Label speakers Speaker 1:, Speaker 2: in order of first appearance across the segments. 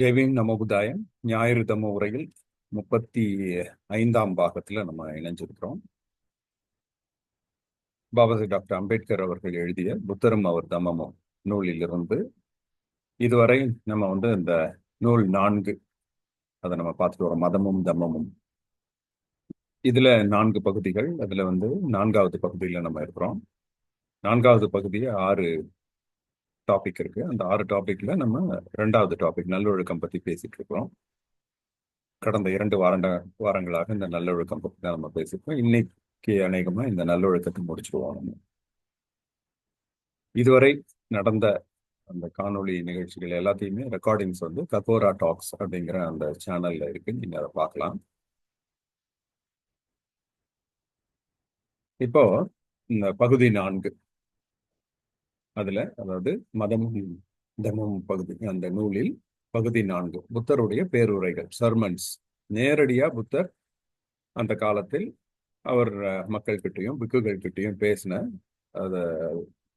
Speaker 1: ஜெய்வீம் நமோபுதாயம் ஞாயிறு தம்ம உரையில் 35ஆம் பாகத்துல நம்ம இணைஞ்சிருக்கிறோம். பாபாசாஹிப் டாக்டர் அம்பேத்கர் அவர்கள் எழுதிய புத்தரும் அவர் தம்மமும் நூலிலிருந்து இதுவரை நம்ம இந்த நூல் 4 அதை நம்ம பார்த்துட்டு வரோம். மதமும் தம்மமும் இதுல 4 பகுதிகள். அதுல 4வது பகுதியில நம்ம இருக்கிறோம். 4வது பகுதியை 6 டாபிக் இருக்கு. அந்த 6 டாபிக்ல நம்ம 2வது டாபிக் நல்லொழுக்கம் பத்தி பேசிட்டு இருக்கிறோம். கடந்த 2 வாரங்களாக இந்த நல்லொழுக்கம் பற்றி தான் நம்ம பேசியிருக்கோம். இன்னைக்கு அநேகமா இந்த நல்லொழுக்கத்தை முடிச்சுடுவோம். நம்ம இதுவரை நடந்த அந்த காணொளி நிகழ்ச்சிகள் எல்லாத்தையுமே ரெக்கார்டிங்ஸ் ககோரா டாக்ஸ் அப்படிங்கிற அந்த சேனல்ல இருக்கு. நீங்க அதை பார்க்கலாம். இப்போ இந்த பகுதி 4 அதுல அதாவது மதமும் தர்மமும் பகுதி, அந்த நூலில் பகுதி 4 புத்தருடைய பேருரைகள், சர்மன்ஸ். நேரடியா புத்தர் அந்த காலத்தில் அவர் மக்கள்கிட்டையும் பிக்குகள் கிட்டையும் பேசின அத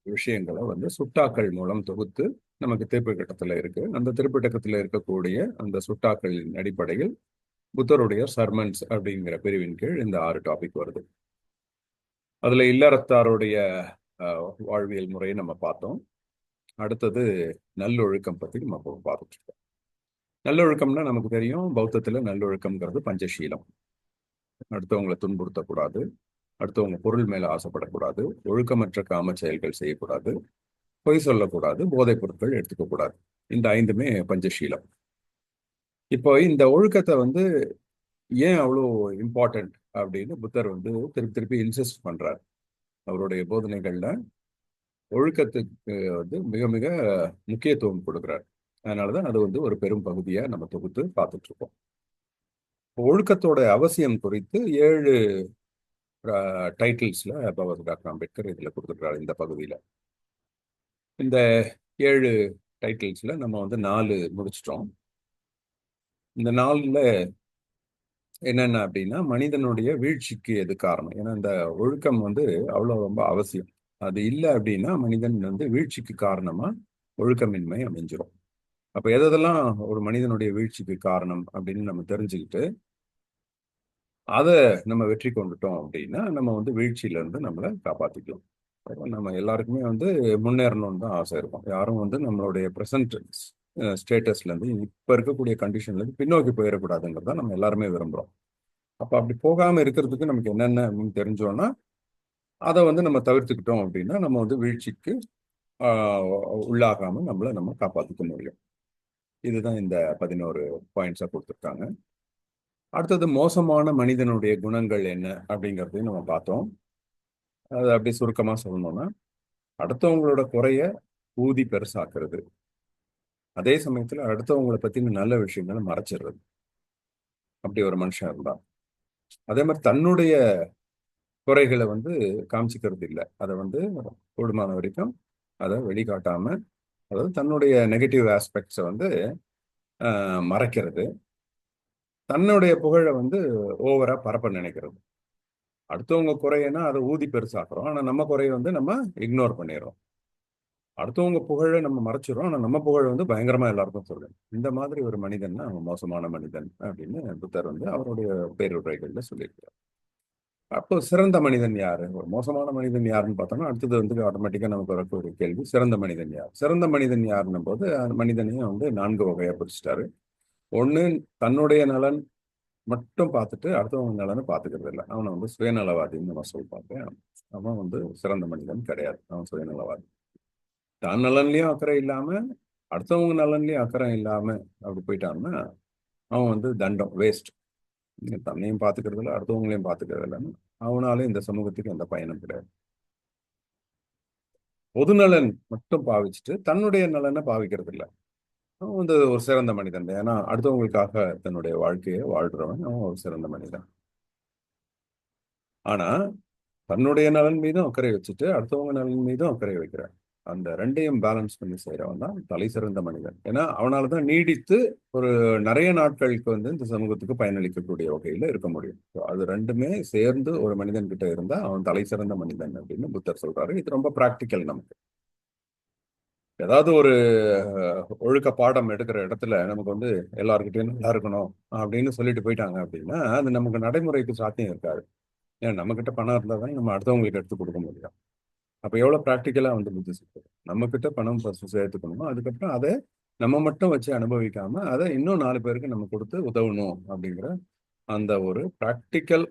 Speaker 1: விஷயங்களை சுட்டாக்கள் மூலம் தொகுத்து நமக்கு திருப்பிட்டகத்துல இருக்கு. அந்த திருப்பிட்டகத்துல இருக்கக்கூடிய அந்த சுட்டாக்களின் அடிப்படையில் புத்தருடைய சர்மன்ஸ் அப்படிங்கிற பிரிவின் கீழ் இந்த 6 டாபிக் வருது. அதுல இல்லறத்தாருடைய வாழ்வியல் முறையை நம்ம பார்த்தோம். அடுத்தது நல்லொழுக்கம் பத்தி நம்ம பார்த்துட்டு இருக்கோம். நல்லொழுக்கம்னா நமக்கு தெரியும், பௌத்தத்துல நல்லொழுக்கம்ங்கிறது பஞ்சசீலம். அடுத்தவங்களை துன்புறுத்தக்கூடாது, அடுத்தவங்க பொருள் மேல ஆசைப்படக்கூடாது, ஒழுக்கமற்ற காம செயல்கள் செய்யக்கூடாது, பொய் சொல்லக்கூடாது, போதைப் பொருட்கள் எடுத்துக்க கூடாது. இந்த 5மே பஞ்சசீலம். இப்போ இந்த ஒழுக்கத்தை ஏன் அவ்வளோ இம்பார்ட்டன்ட் அப்படின்னு புத்தர் திருப்பி திருப்பி இன்சிஸ்ட் பண்றார். அவருடைய போதனைகள்ல ஒழுக்கத்துக்கு மிக மிக முக்கியத்துவம் கொடுக்கிறார். அதனாலதான் அது ஒரு பெரும் பகுதியா நம்ம தொகுத்து பார்த்துட்டு இருக்கோம். ஒழுக்கத்தோட அவசியம் குறித்து 7 டைட்டில்ஸ்ல பாபாசாஹிப் டாக்டர் அம்பேத்கர் இதுல கொடுத்துருக்காரு. இந்த பகுதியில இந்த 7 டைட்டில்ஸ்ல நம்ம 4 முடிச்சிட்டோம். இந்த 4ல என்னென்ன அப்படின்னா, மனிதனுடைய வீழ்ச்சிக்கு எது காரணம்? ஏன்னா இந்த ஒழுக்கம் அவ்வளோ ரொம்ப அவசியம். அது இல்லை அப்படின்னா மனிதன் வீழ்ச்சிக்கு காரணமா ஒழுக்கமின்மை அமைஞ்சிரும். அப்ப எதெல்லாம் ஒரு மனிதனுடைய வீழ்ச்சிக்கு காரணம் அப்படின்னு நம்ம தெரிஞ்சுக்கிட்டு அதை நம்ம வெற்றி கொண்டுட்டோம் அப்படின்னா நம்ம வீழ்ச்சியில இருந்து நம்மளை காப்பாத்திக்கலாம். நம்ம எல்லாருக்குமே முன்னேறணும்னு தான் ஆசை இருக்கும். யாரும் நம்மளுடைய ப்ரெசன்ட் ஸ்டேட்டஸ்ல இருந்து இப்ப இருக்கக்கூடிய கண்டிஷன்ல இருந்து பின்னோக்கி போயிடக்கூடாதுங்கிறத நம்ம எல்லாருமே விரும்புறோம். அப்ப அப்படி போகாம இருக்கிறதுக்கு நமக்கு என்னென்ன அப்படின்னு தெரிஞ்சோம்னா அதை நம்ம தவிர்த்துக்கிட்டோம் அப்படின்னா நம்ம வீழ்ச்சிக்கு உள்ளாகாம நம்ம காப்பாற்றிக்க முடியும். இதுதான் இந்த 11 பாயிண்ட்ஸா கொடுத்துருக்காங்க. அடுத்தது மோசமான மனிதனுடைய குணங்கள் என்ன அப்படிங்கிறதையும் நம்ம பார்த்தோம். அது அப்படி சுருக்கமா சொல்லணும்னா, அடுத்தவங்களோட குறைய ஊதி பெருசாக்குறது, அதே சமயத்துல அடுத்தவங்களை பத்தின நல்ல விஷயங்களை மறைச்சிடுறது. அப்படி ஒரு மனுஷன் இருந்தா, அதே மாதிரி தன்னுடைய குறைகளை காமிச்சிக்கிறது இல்லை. அதை கூடுமான வரைக்கும் அதை வெளிக்காட்டாம, அதாவது தன்னுடைய நெகட்டிவ் ஆஸ்பெக்ட்ஸை மறைக்கிறது, தன்னுடைய புகழை ஓவரா பரப்ப நினைக்கிறது. அடுத்தவங்க குறையனா அதை ஊதி பெருசாக்குறோம், ஆனா நம்ம குறைய நம்ம இக்னோர் பண்ணிடுறோம். அடுத்தவங்க புகழை நம்ம மறைச்சிடறோம், ஆனா நம்ம புகழ் பயங்கரமா எல்லாருக்கும் சொல்றோம். இந்த மாதிரி ஒரு மனிதன் தான் மோசமான மனிதன் அப்படின்னு புத்தர் அவருடைய பேருரைகள்ல சொல்லியிருக்கிறார். அப்போ சிறந்த மனிதன் யாரு, ஒரு மோசமான மனிதன் யாருன்னு பார்த்தோம்னா அடுத்தது ஆட்டோமேட்டிக்கா நமக்கு வரக்கூடிய ஒரு கேள்வி, சிறந்த மனிதன் யார்? சிறந்த மனிதன் யாருன்னும் போது அந்த மனிதனையும் 4 வகையா பிரிச்சுட்டாரு. ஒண்ணு, தன்னுடைய நலன் மட்டும் பார்த்துட்டு அடுத்தவங்க நலனை பார்த்துக்கிறது இல்லை. அவனை சுயநலவாதின்னு நம்ம சொல்லுவாங்க. அவன் சிறந்த மனிதன் கிடையாது, அவன் சுயநலவாதி. தான் நலன்லயும் அக்கறை இல்லாம அடுத்தவங்க நலன்லயும் அக்கறை இல்லாம அப்படி போயிட்டான்னா அவன் தண்டம், வேஸ்ட். தன்னையும் பார்த்துக்கிறது இல்லை, அடுத்தவங்களையும் பார்த்துக்கிறது இல்லைன்னு அவனால இந்த சமூகத்துக்கு எந்த பயனும் கிடையாது. பொது நலன் மட்டும் பாவிச்சுட்டு தன்னுடைய நலனை பாவிக்கிறது இல்லை, அவன் ஒரு சிறந்த மனிதன். ஏன்னா அடுத்தவங்களுக்காக தன்னுடைய வாழ்க்கையை வாழ்றவன் அவன் ஒரு சிறந்த மனிதன். ஆனா தன்னுடைய நலன் மீதும் அக்கறை வச்சுட்டு அடுத்தவங்க நலன் மீதும் அக்கறை வைக்கிறான். அந்த 2ஐயும் பேலன்ஸ் பண்ணி செய்யறவன் தான் தலை சிறந்த மனிதன். ஏன்னா அவனாலதான் நீடித்து ஒரு நிறைய நாட்களுக்கு இந்த சமூகத்துக்கு பயனளிக்கக்கூடிய வகையில இருக்க முடியும். அது 2மே சேர்ந்து ஒரு மனிதன் கிட்ட இருந்தா அவன் தலை சிறந்த மனிதன் அப்படின்னு புத்தர் சொல்றாரு. இது ரொம்ப பிராக்டிக்கல் நமக்கு. ஏதாவது ஒரு ஒழுக்க பாடம் எடுக்கிற இடத்துல நமக்கு வந்து எல்லாருக்கிட்டையும் நல்லா இருக்கணும் அப்படின்னு சொல்லிட்டு போயிட்டாங்க அப்படின்னா அது நமக்கு நடைமுறைக்கு சாத்தியம் இருக்காது. ஏன் நம்ம கிட்ட பணம் இருந்தால் தான் நம்ம அடுத்தவங்களுக்கு எடுத்து கொடுக்க முடியும். அப்போ எவ்வளோ ப்ராக்டிக்கலாக வந்து புத்தி சொல்லுது. நம்ம கிட்ட பணம் ஃபர்ஸ்ட் சேர்த்துக்கணும், அதுக்கப்புறம் அதை நம்ம மட்டும் வச்சு அனுபவிக்காம அதை இன்னும் 4 பேருக்கு நம்ம கொடுத்து உதவணும் அப்படிங்கிற அந்த ஒரு ப்ராக்டிக்கல்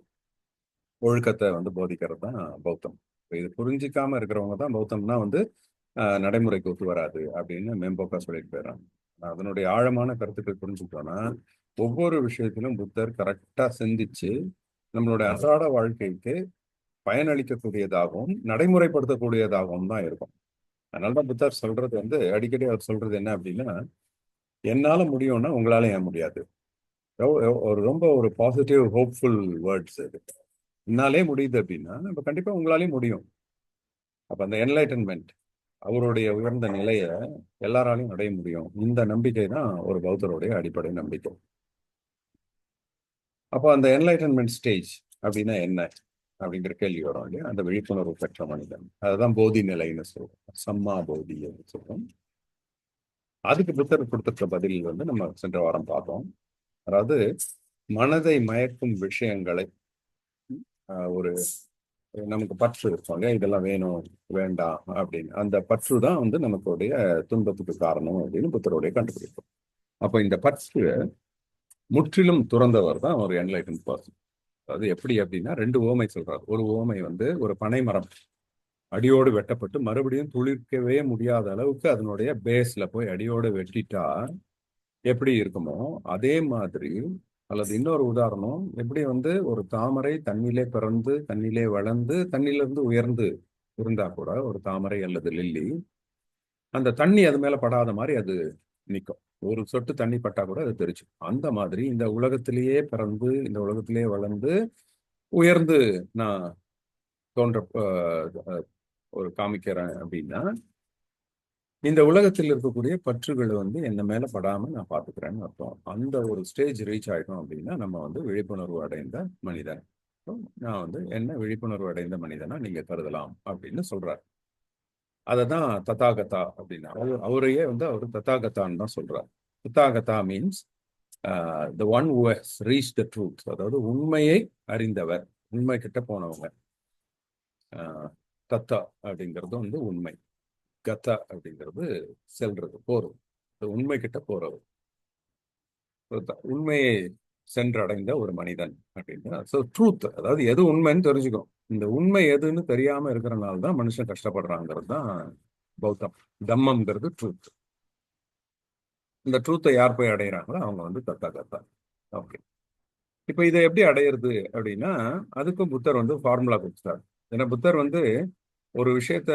Speaker 1: ஒழுக்கத்தை வந்து போதிக்கிறது தான் பௌத்தம். இது புரிஞ்சிக்காம இருக்கிறவங்க தான் பௌத்தம்னா வந்து நடைமுறைக்கு ஒத்து வராது அப்படின்னு மேம்போக்கா சொல்லிட்டு போயிடறாங்க. அதனுடைய ஆழமான கருத்துக்கள் புரிஞ்சுக்கிட்டோம்னா ஒவ்வொரு விஷயத்திலும் புத்தர் கரெக்டா சிந்திச்சு நம்மளுடைய அன்றாட வாழ்க்கைக்கு பயனளிக்கக்கூடியதாகவும் நடைமுறைப்படுத்தக்கூடியதாகவும் தான் இருக்கும். அதனாலதான் புத்தர் சொல்றது வந்து அடிக்கடி அவர் சொல்றது என்ன அப்படின்னா, என்னால முடியும்னா உங்களால ஏன் முடியாது. ஒரு ரொம்ப ஒரு பாசிட்டிவ் ஹோப்ஃபுல் வேர்ட்ஸ் இது. என்னாலே முடியுது அப்படின்னா நம்ம கண்டிப்பா உங்களாலேயும் முடியும். அப்ப அந்த என்லைட்டன்மெண்ட் அவருடைய உயர்ந்த நிலையை எல்லாராலையும் அடைய முடியும். இந்த நம்பிக்கை தான் ஒரு பௌத்தருடைய அடிப்படை நம்பிக்கை. அப்போ அந்த என்லைட்டன்மெண்ட் ஸ்டேஜ் அப்படின்னா என்ன அப்படிங்கிற கேள்வி வரும் இல்லையா? அந்த விழிப்புணர்வு பெற்ற மனிதன், அதுதான் போதி நிலைன்னு சொல்றோம், சம்மா போதி அப்படின்னு சொல்றோம். அதுக்கு புத்தர் கொடுத்திருக்க பதில் வந்து நம்ம சென்ற வாரம் பார்த்தோம். அதாவது மனதை மயக்கும் விஷயங்களை ஒரு நமக்கு பற்று இருக்கும் இல்லையா, இதெல்லாம் வேணும் வேண்டாம் அப்படின்னு, அந்த பற்று தான் வந்து நமக்குடைய துன்பத்துக்கு காரணம் அப்படின்னு புத்தருடைய கண்டுபிடிக்கும். அப்போ இந்த பற்று முற்றிலும் துறந்தவர் தான் ஒரு என்லைட்டன் பர்சன். அது எப்படி அப்படின்னா 2 உவமை சொல்றாரு. ஒரு உவமை வந்து ஒரு பனை மரம் அடியோடு வெட்டப்பட்டு மறுபடியும் துளிர்க்கவே முடியாத அளவுக்கு அதனுடைய பேஸ்ல போய் அடியோடு வெட்டிட்டா எப்படி இருக்குமோ அதே மாதிரி, அல்லது இன்னொரு உதாரணம், எப்படி வந்து ஒரு தாமரை தண்ணிலே பிறந்து தண்ணிலே வளர்ந்து தண்ணிலிருந்து உயர்ந்து இருந்தா கூட ஒரு தாமரை அல்லது லில்லி, அந்த தண்ணி அது மேல படாத மாதிரி அது நிற்கும். ஒரு சொட்டு தண்ணி பட்டா கூட அது தெரிச்சு. அந்த மாதிரி இந்த உலகத்திலேயே பிறந்து இந்த உலகத்திலேயே வளர்ந்து உயர்ந்து நான் தோன்ற ஒரு காமிக்கிறேன் அப்படின்னா இந்த உலகத்தில் இருக்கக்கூடிய பற்றுகள் வந்து என்ன மேல படாம நான் பாத்துக்கிறேன்னு அர்த்தம். அந்த ஒரு ஸ்டேஜ் ரீச் ஆயிட்டோம் அப்படின்னா நம்ம வந்து விழிப்புணர்வு அடைந்த மனிதன். நான் வந்து என்ன விழிப்புணர்வு அடைந்த மனிதனா நீங்க கருதலாம் அப்படின்னு சொல்றாரு. அததான் ததாகதா அப்படின்னா அவரையே வந்து அவர் ததாகதான்னு தான் சொல்றார். Tathagata means the one who has reach the truth, அதாவது உண்மையை அறிந்தவர், உண்மை கிட்ட போனவங்க. தத்தா அப்படிங்கிறது வந்து உண்மை, கதா அப்படிங்கிறது செல்றது, போறது, உண்மை கிட்ட போறது, உண்மையை சென்றடைந்த ஒரு மனிதன் அப்படின்னா ட்ரூத், அதாவது எது உண்மைன்னு தெரிஞ்சுக்கும். இந்த உண்மை எதுன்னு தெரியாம இருக்கிறனால தான் மனுஷன் கஷ்டப்படுறாங்கிறது தான் பௌத்தம். தம்மம்ங்கிறது ட்ரூத். இந்த ட்ரூத்தை யார் போய் அடையிறாங்களோ அவங்க வந்து தத்தா கத்தா. ஓகே, இப்போ இதை எப்படி அடையிறது அப்படின்னா அதுக்கும் புத்தர் வந்து ஃபார்முலா கொடுத்தார். ஏன்னா புத்தர் வந்து ஒரு விஷயத்த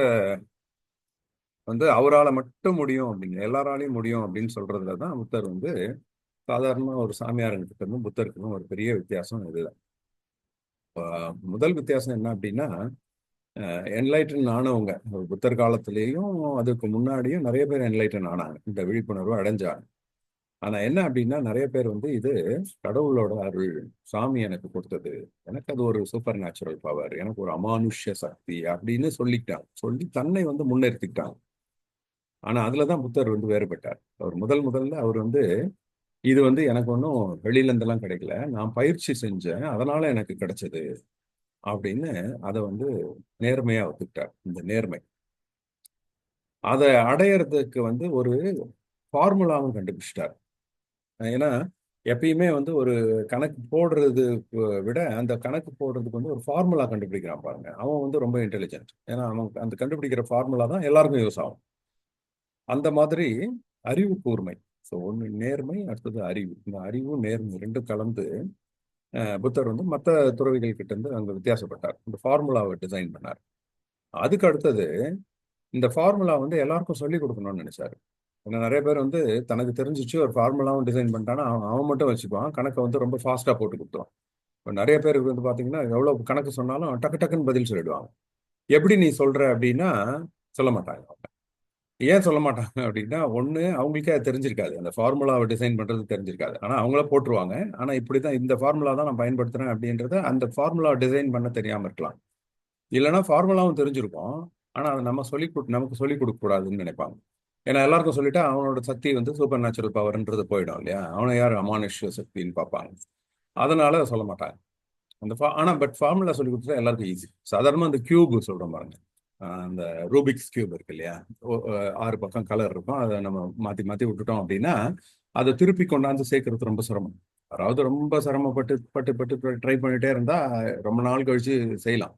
Speaker 1: வந்து அவரால் மட்டும் முடியும் அப்படின்னு, எல்லாராலையும் முடியும் அப்படின்னு சொல்றதுல தான் புத்தர் வந்து சாதாரண ஒரு சாமியார்கிட்ட இருந்தும் புத்தருக்கும் ஒரு பெரிய வித்தியாசம் இதுதான். முதல் வித்தியாசம் என்ன அப்படின்னா என்லைட்டன் ஆனவங்க புத்தர் காலத்திலேயும் அதுக்கு முன்னாடியும் நிறைய பேர் என்லைட்டன் ஆனாங்க, இந்த விழிப்புணர்வு அடைஞ்சாங்க. ஆனா என்ன அப்படின்னா நிறைய பேர் வந்து இது கடவுளோட அருள், சாமி எனக்கு கொடுத்தது, எனக்கு அது ஒரு சூப்பர் நேச்சுரல் பவர், எனக்கு ஒரு அமானுஷ்ய சக்தி அப்படின்னு சொல்லிக்கிட்டாங்க, சொல்லி தன்னை வந்து முன்னிறுத்திக்கிட்டாங்க. ஆனா அதுலதான் புத்தர் வந்து வேறுபட்டார். அவர் முதல்ல அவர் வந்து இது வந்து எனக்கு ஒன்றும் வெளியில இருந்தெல்லாம் கிடைக்கல, நான் பயிற்சி செஞ்சேன் அதனால எனக்கு கிடைச்சது அப்படின்னு அதை வந்து நேர்மையா ஒத்துக்கிட்டார். இந்த நேர்மை அதை அடையறதுக்கு வந்து ஒரு ஃபார்முலாவும் கண்டுபிடிச்சிட்டார். ஏன்னா எப்பயுமே வந்து ஒரு கணக்கு போடுறது விட அந்த கணக்கு போடுறதுக்கு வந்து ஒரு ஃபார்முலா கண்டுபிடிக்கிறான் பாருங்க, அவன் வந்து ரொம்ப இன்டெலிஜென்ட். ஏன்னா அவன் அந்த கண்டுபிடிக்கிற ஃபார்முலா தான் எல்லாருக்கும் யூஸ் ஆகும். அந்த மாதிரி அறிவு கூர்மை. ஸோ ஒன்று நேர்மை, அடுத்தது அறிவு. இந்த அறிவும் நேர்மை ரெண்டும் கலந்து புத்தர் வந்து மற்ற துறவிகள் கிட்ட இருந்து அங்கே வித்தியாசப்பட்டார். இந்த ஃபார்முலாவை டிசைன் பண்ணார். அதுக்கு அடுத்தது இந்த ஃபார்முலா வந்து எல்லாருக்கும் சொல்லி கொடுக்கணும்னு நினைச்சாரு. ஏன்னா நிறைய பேர் வந்து தனக்கு தெரிஞ்சிச்சு ஒரு ஃபார்முலாவும் டிசைன் பண்ணிட்டானா அவன் மட்டும் வச்சுப்பான், கணக்கை வந்து ரொம்ப ஃபாஸ்ட்டாக போட்டு கொடுத்துருவான். இப்போ நிறைய பேருக்கு வந்து பார்த்தீங்கன்னா எவ்வளோ கணக்கு சொன்னாலும் டக்கு டக்குன்னு பதில் சொல்லிடுவாங்க. எப்படி நீ சொல்ற அப்படின்னா சொல்ல மாட்டாங்க. ஏன் சொல்ல மாட்டாங்க அப்படின்னா ஒன்று அவங்களுக்கே அது தெரிஞ்சிருக்காது, அந்த ஃபார்முலாவை டிசைன் பண்ணுறது தெரிஞ்சிருக்காது. ஆனால் அவங்கள போட்டுருவாங்க. ஆனால் இப்படி தான் இந்த ஃபார்முலா தான் நான் பயன்படுத்துகிறேன் அப்படின்றத அந்த ஃபார்முலாவை டிசைன் பண்ண தெரியாமல் இருக்கலாம். இல்லைன்னா ஃபார்முலாவும் தெரிஞ்சிருக்கும், ஆனால் அதை நமக்கு சொல்லிக் கொடுக்க கூடாதுன்னு நினைப்பாங்க. ஏன்னா எல்லாருக்கும் சொல்லிட்டா அவனோட சக்தி வந்து சூப்பர் நேச்சுரல் பவர்ன்றது போயிடும் இல்லையா, அவனை யார் அமானுஷ்ய சக்தின்னு பார்ப்பாங்க. அதனால சொல்ல மாட்டாங்க. ஆனா பட் ஃபார்முலா சொல்லி கொடுத்தா எல்லாருக்கும் ஈஸி. சாதாரணமா அந்த கியூப் சொல்றோம் பாருங்க, அந்த ரூபிக்ஸ் கியூப் இருக்கு இல்லையா, 6 பக்கம் கலர் இருக்கும், அதை நம்ம மாத்தி மாத்தி விட்டுட்டோம் அப்படின்னா அதை திருப்பி கொண்டாந்து சேர்க்கறது ரொம்ப சிரமம். அதாவது ரொம்ப சிரமப்பட்டு பட்டு பட்டு ட்ரை பண்ணிட்டே இருந்தா ரொம்ப நாள் கழிச்சு செய்யலாம்.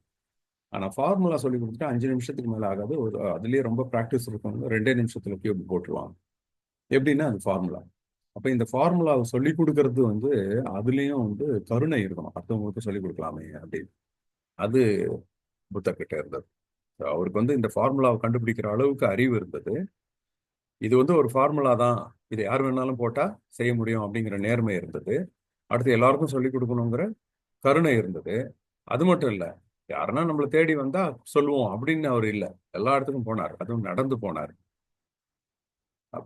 Speaker 1: ஆனா ஃபார்முலா சொல்லி கொடுத்துட்டு 5 நிமிஷத்துக்கு மேல ஆகாது. அதுலயே ரொம்ப ப்ராக்டிஸ் இருக்கும், 2 நிமிஷத்துல கியூப் போட்டுருவாங்க. எப்படின்னா அது ஃபார்முலா. அப்ப இந்த ஃபார்முலாவை சொல்லி கொடுக்கறது வந்து அதுலயும் வந்து கருணை இருக்கணும், அடுத்தவங்களுக்கு சொல்லி கொடுக்கலாமே அப்படின்னு. அது புத்தர்கிட்ட இருந்தது. அவருக்கு வந்து இந்த ஃபார்முலாவை கண்டுபிடிக்கிற அளவுக்கு அறிவு இருந்தது. இது வந்து ஒரு ஃபார்முலா தான், இது யார் வேணாலும் போட்டா செய்ய முடியும் அப்படிங்கிற நேர்மை இருந்தது. அடுத்து எல்லாருக்கும் சொல்லி கொடுக்கணுங்கிற கருணை இருந்தது. அது மட்டும் இல்ல, யாருன்னா நம்மளை தேடி வந்தா சொல்லுவோம் அப்படின்னு அவர் இல்ல, எல்லா இடத்துக்கும் போனார், அதுவும் நடந்து போனார்.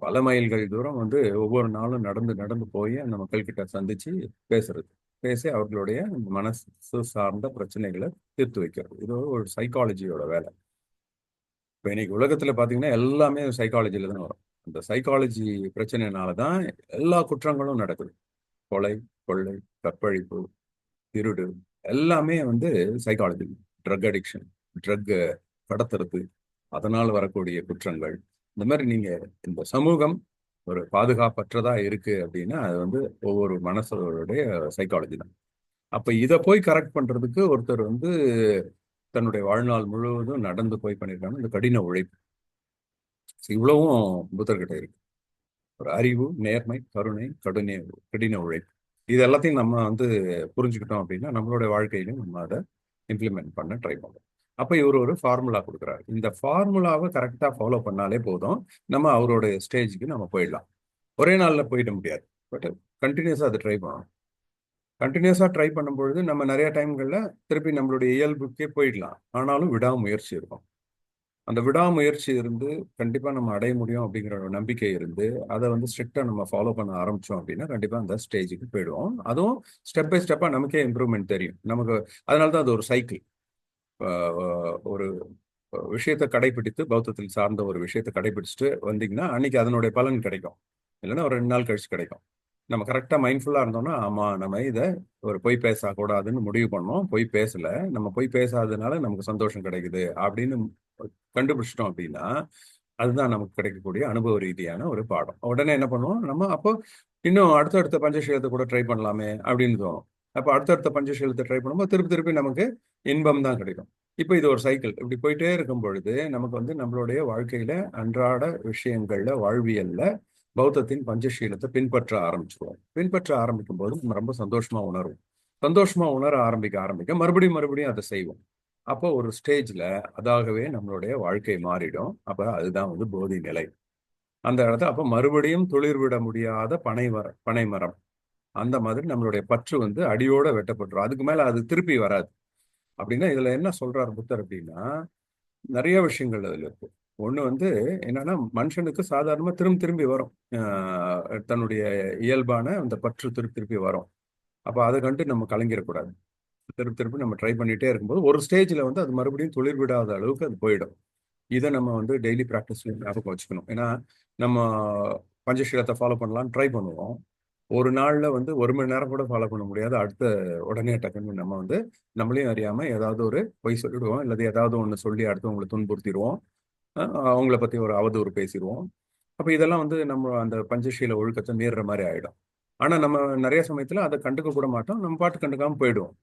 Speaker 1: பல மைல்கள் தூரம் வந்து ஒவ்வொரு நாளும் நடந்து நடந்து போய் அந்த மக்கள் கிட்ட சந்திச்சு பேசுறது, பேசி அவர்களுடைய மனசு சார்ந்த பிரச்சனைகளை தீர்த்து வைக்கிறது. இது ஒரு சைக்காலஜியோட வேலை. இப்போ இன்னைக்கு உலகத்துல பாத்தீங்கன்னா எல்லாமே சைக்காலஜில தான் வரும். அந்த சைக்காலஜி பிரச்சனைனால தான் எல்லா குற்றங்களும் நடக்குது. கொலை, கொள்ளை, கற்பழிப்பு, திருடு, எல்லாமே வந்து சைக்காலஜி. ட்ரக் அடிக்ஷன், ட்ரக் கடத்துறது, அதனால் வரக்கூடிய குற்றங்கள். இந்த மாதிரி நீங்க இந்த சமூகம் ஒரு பாதுகாப்பற்றதா இருக்கு அப்படின்னா அது வந்து ஒவ்வொரு மனசோடைய சைக்காலஜி தான். அப்ப இதை போய் கரெக்ட் பண்றதுக்கு ஒருத்தர் வந்து தன்னுடைய வாழ்நாள் முழுவதும் நடந்து போய் பண்ணிருக்காங்க, இந்த கடின உழைப்பு. இவ்வளவும் புத்தர்கிட்ட இருக்கு. ஒரு அறிவு, நேர்மை, கருணை, கடின உழைப்பு. இது எல்லாத்தையும் நம்ம வந்து புரிஞ்சுக்கிட்டோம் அப்படின்னா நம்மளுடைய வாழ்க்கையிலும் நம்ம அதை இம்ப்ளிமெண்ட் பண்ண ட்ரை பண்ணுறோம். அப்போ இவர் ஒரு ஃபார்முலா கொடுக்குறாரு. இந்த ஃபார்முலாவை கரெக்டாக ஃபாலோ பண்ணாலே போதும், நம்ம அவரோட ஸ்டேஜுக்கு நம்ம போயிடலாம். ஒரே நாளில் போயிட முடியாது, பட் கண்டினியூஸாக அதை ட்ரை பண்ணணும். கண்டினியூஸாக ட்ரை பண்ணும்பொழுது நம்ம நிறைய டைம்களில் திருப்பி நம்மளுடைய இயல்புக்கே போயிடலாம். ஆனாலும் விடாமுயற்சி இருக்கும். அந்த விடாமுயற்சி இருந்து கண்டிப்பாக நம்ம அடைய முடியும் அப்படிங்கிற ஒரு நம்பிக்கை இருந்து அதை வந்து ஸ்ட்ரிக்டாக நம்ம ஃபாலோ பண்ண ஆரம்பித்தோம் அப்படின்னா கண்டிப்பாக அந்த ஸ்டேஜுக்கு போயிடுவோம். அதுவும் ஸ்டெப் பை ஸ்டெப்பாக நமக்கே இம்ப்ரூவ்மெண்ட் தெரியும் நமக்கு. அதனால தான் அது ஒரு சைக்கிள். ஒரு விஷயத்தை கடைபிடித்து, பௌத்தத்தில் சார்ந்த ஒரு விஷயத்தை கடைபிடிச்சிட்டு வந்தீங்கன்னா அன்னைக்கு அதனுடைய பலன் கிடைக்கும். இல்லைன்னா ஒரு 2 நாள் கழிச்சு கிடைக்கும். நம்ம கரெக்டாக மைண்ட்ஃபுல்லாக இருந்தோம்னா, ஆமாம் நம்ம இதை ஒரு பொய் பேசக்கூடாதுன்னு முடிவு பண்ணோம், பொய் பேசலை, நம்ம பொய் பேசாததுனால நமக்கு சந்தோஷம் கிடைக்குது அப்படின்னு கண்டுபிடிச்சிட்டோம் அப்படின்னா அதுதான் நமக்கு கிடைக்கக்கூடிய அனுபவ ரீதியான ஒரு பாடம். உடனே என்ன பண்ணுவோம் நம்ம, அப்போ இன்னும் அடுத்தடுத்த பஞ்சசீலத்தை கூட ட்ரை பண்ணலாமே அப்படின்னு தோணும். அப்போ அடுத்தடுத்த பஞ்சசீலத்தை ட்ரை பண்ணும்போது திருப்பி திருப்பி நமக்கு இன்பம் தான் கிடைக்கும். இப்போ இது ஒரு சைக்கிள். இப்படி போயிட்டே இருக்கும் பொழுது நமக்கு வந்து நம்மளுடைய வாழ்க்கையில அன்றாட விஷயங்கள்ல, வாழ்வியல்ல பௌத்தத்தின் பஞ்சசீலத்தை பின்பற்ற ஆரம்பிச்சிருவோம். பின்பற்ற ஆரம்பிக்கும் போது நம்ம ரொம்ப சந்தோஷமா உணர்வோம். சந்தோஷமா உணர ஆரம்பிக்க ஆரம்பிக்க மறுபடியும் மறுபடியும் அதை செய்வோம். அப்போ ஒரு ஸ்டேஜ்ல அதாகவே நம்மளுடைய வாழ்க்கை மாறிடும். அப்ப அதுதான் வந்து போதி நிலை. அந்த இடத்துல அப்ப மறுபடியும் துளிர் விட முடியாத பனை மரம் அந்த மாதிரி நம்மளுடைய பற்று வந்து அடியோட வெட்டப்பட்டுரும். அதுக்கு மேல அது திருப்பி வராது. அப்படின்னா இதுல என்ன சொல்றாரு புத்தர் அப்படின்னா, நிறைய விஷயங்கள் அதுல இருக்கு. ஒண்ணு வந்து என்னன்னா, மனுஷனுக்கு சாதாரணமா திரும்பி திரும்பி வரும். தன்னுடைய இயல்பான அந்த பற்று திருப்பி திருப்பி வரும். அப்ப அதை கண்டு நம்ம கலங்கிடக்கூடாது. திருப்பி திருப்பி நம்ம ட்ரை பண்ணிட்டே இருக்கும்போது ஒரு ஸ்டேஜ்ல வந்து அது மறுபடியும் துளிர் விடாத அளவுக்கு அது போயிடும். இதை நம்ம வந்து டெய்லி ப்ராக்டிஸ்ல ஞாபகம் வச்சுக்கணும். ஏன்னா நம்ம பஞ்சசீலத்தை ஃபாலோ பண்ணலாம்னு ட்ரை பண்ணுவோம். ஒரு நாள்ல வந்து 1 மணி நேரம் கூட ஃபாலோ பண்ண முடியாது. அடுத்த உடனே டக்குன்னு நம்ம வந்து நம்மளையும் அறியாம ஏதாவது ஒரு பொய் சொல்லிடுவோம், அல்லது ஏதாவது ஒன்று சொல்லி அடுத்தவங்களை துன்புறுத்திடுவோம், அவங்கள பத்தி ஒரு அவதூறு பேசிடுவோம். அப்ப இதெல்லாம் வந்து நம்ம அந்த பஞ்சசீல ஒழுக்கத்தை மீறுற மாதிரி ஆயிடும். ஆனா நம்ம நிறைய சமயத்துல அதை கண்டுக்க கூட மாட்டோம், நம்ம பாட்டு கண்டுக்காம போயிடுவோம்.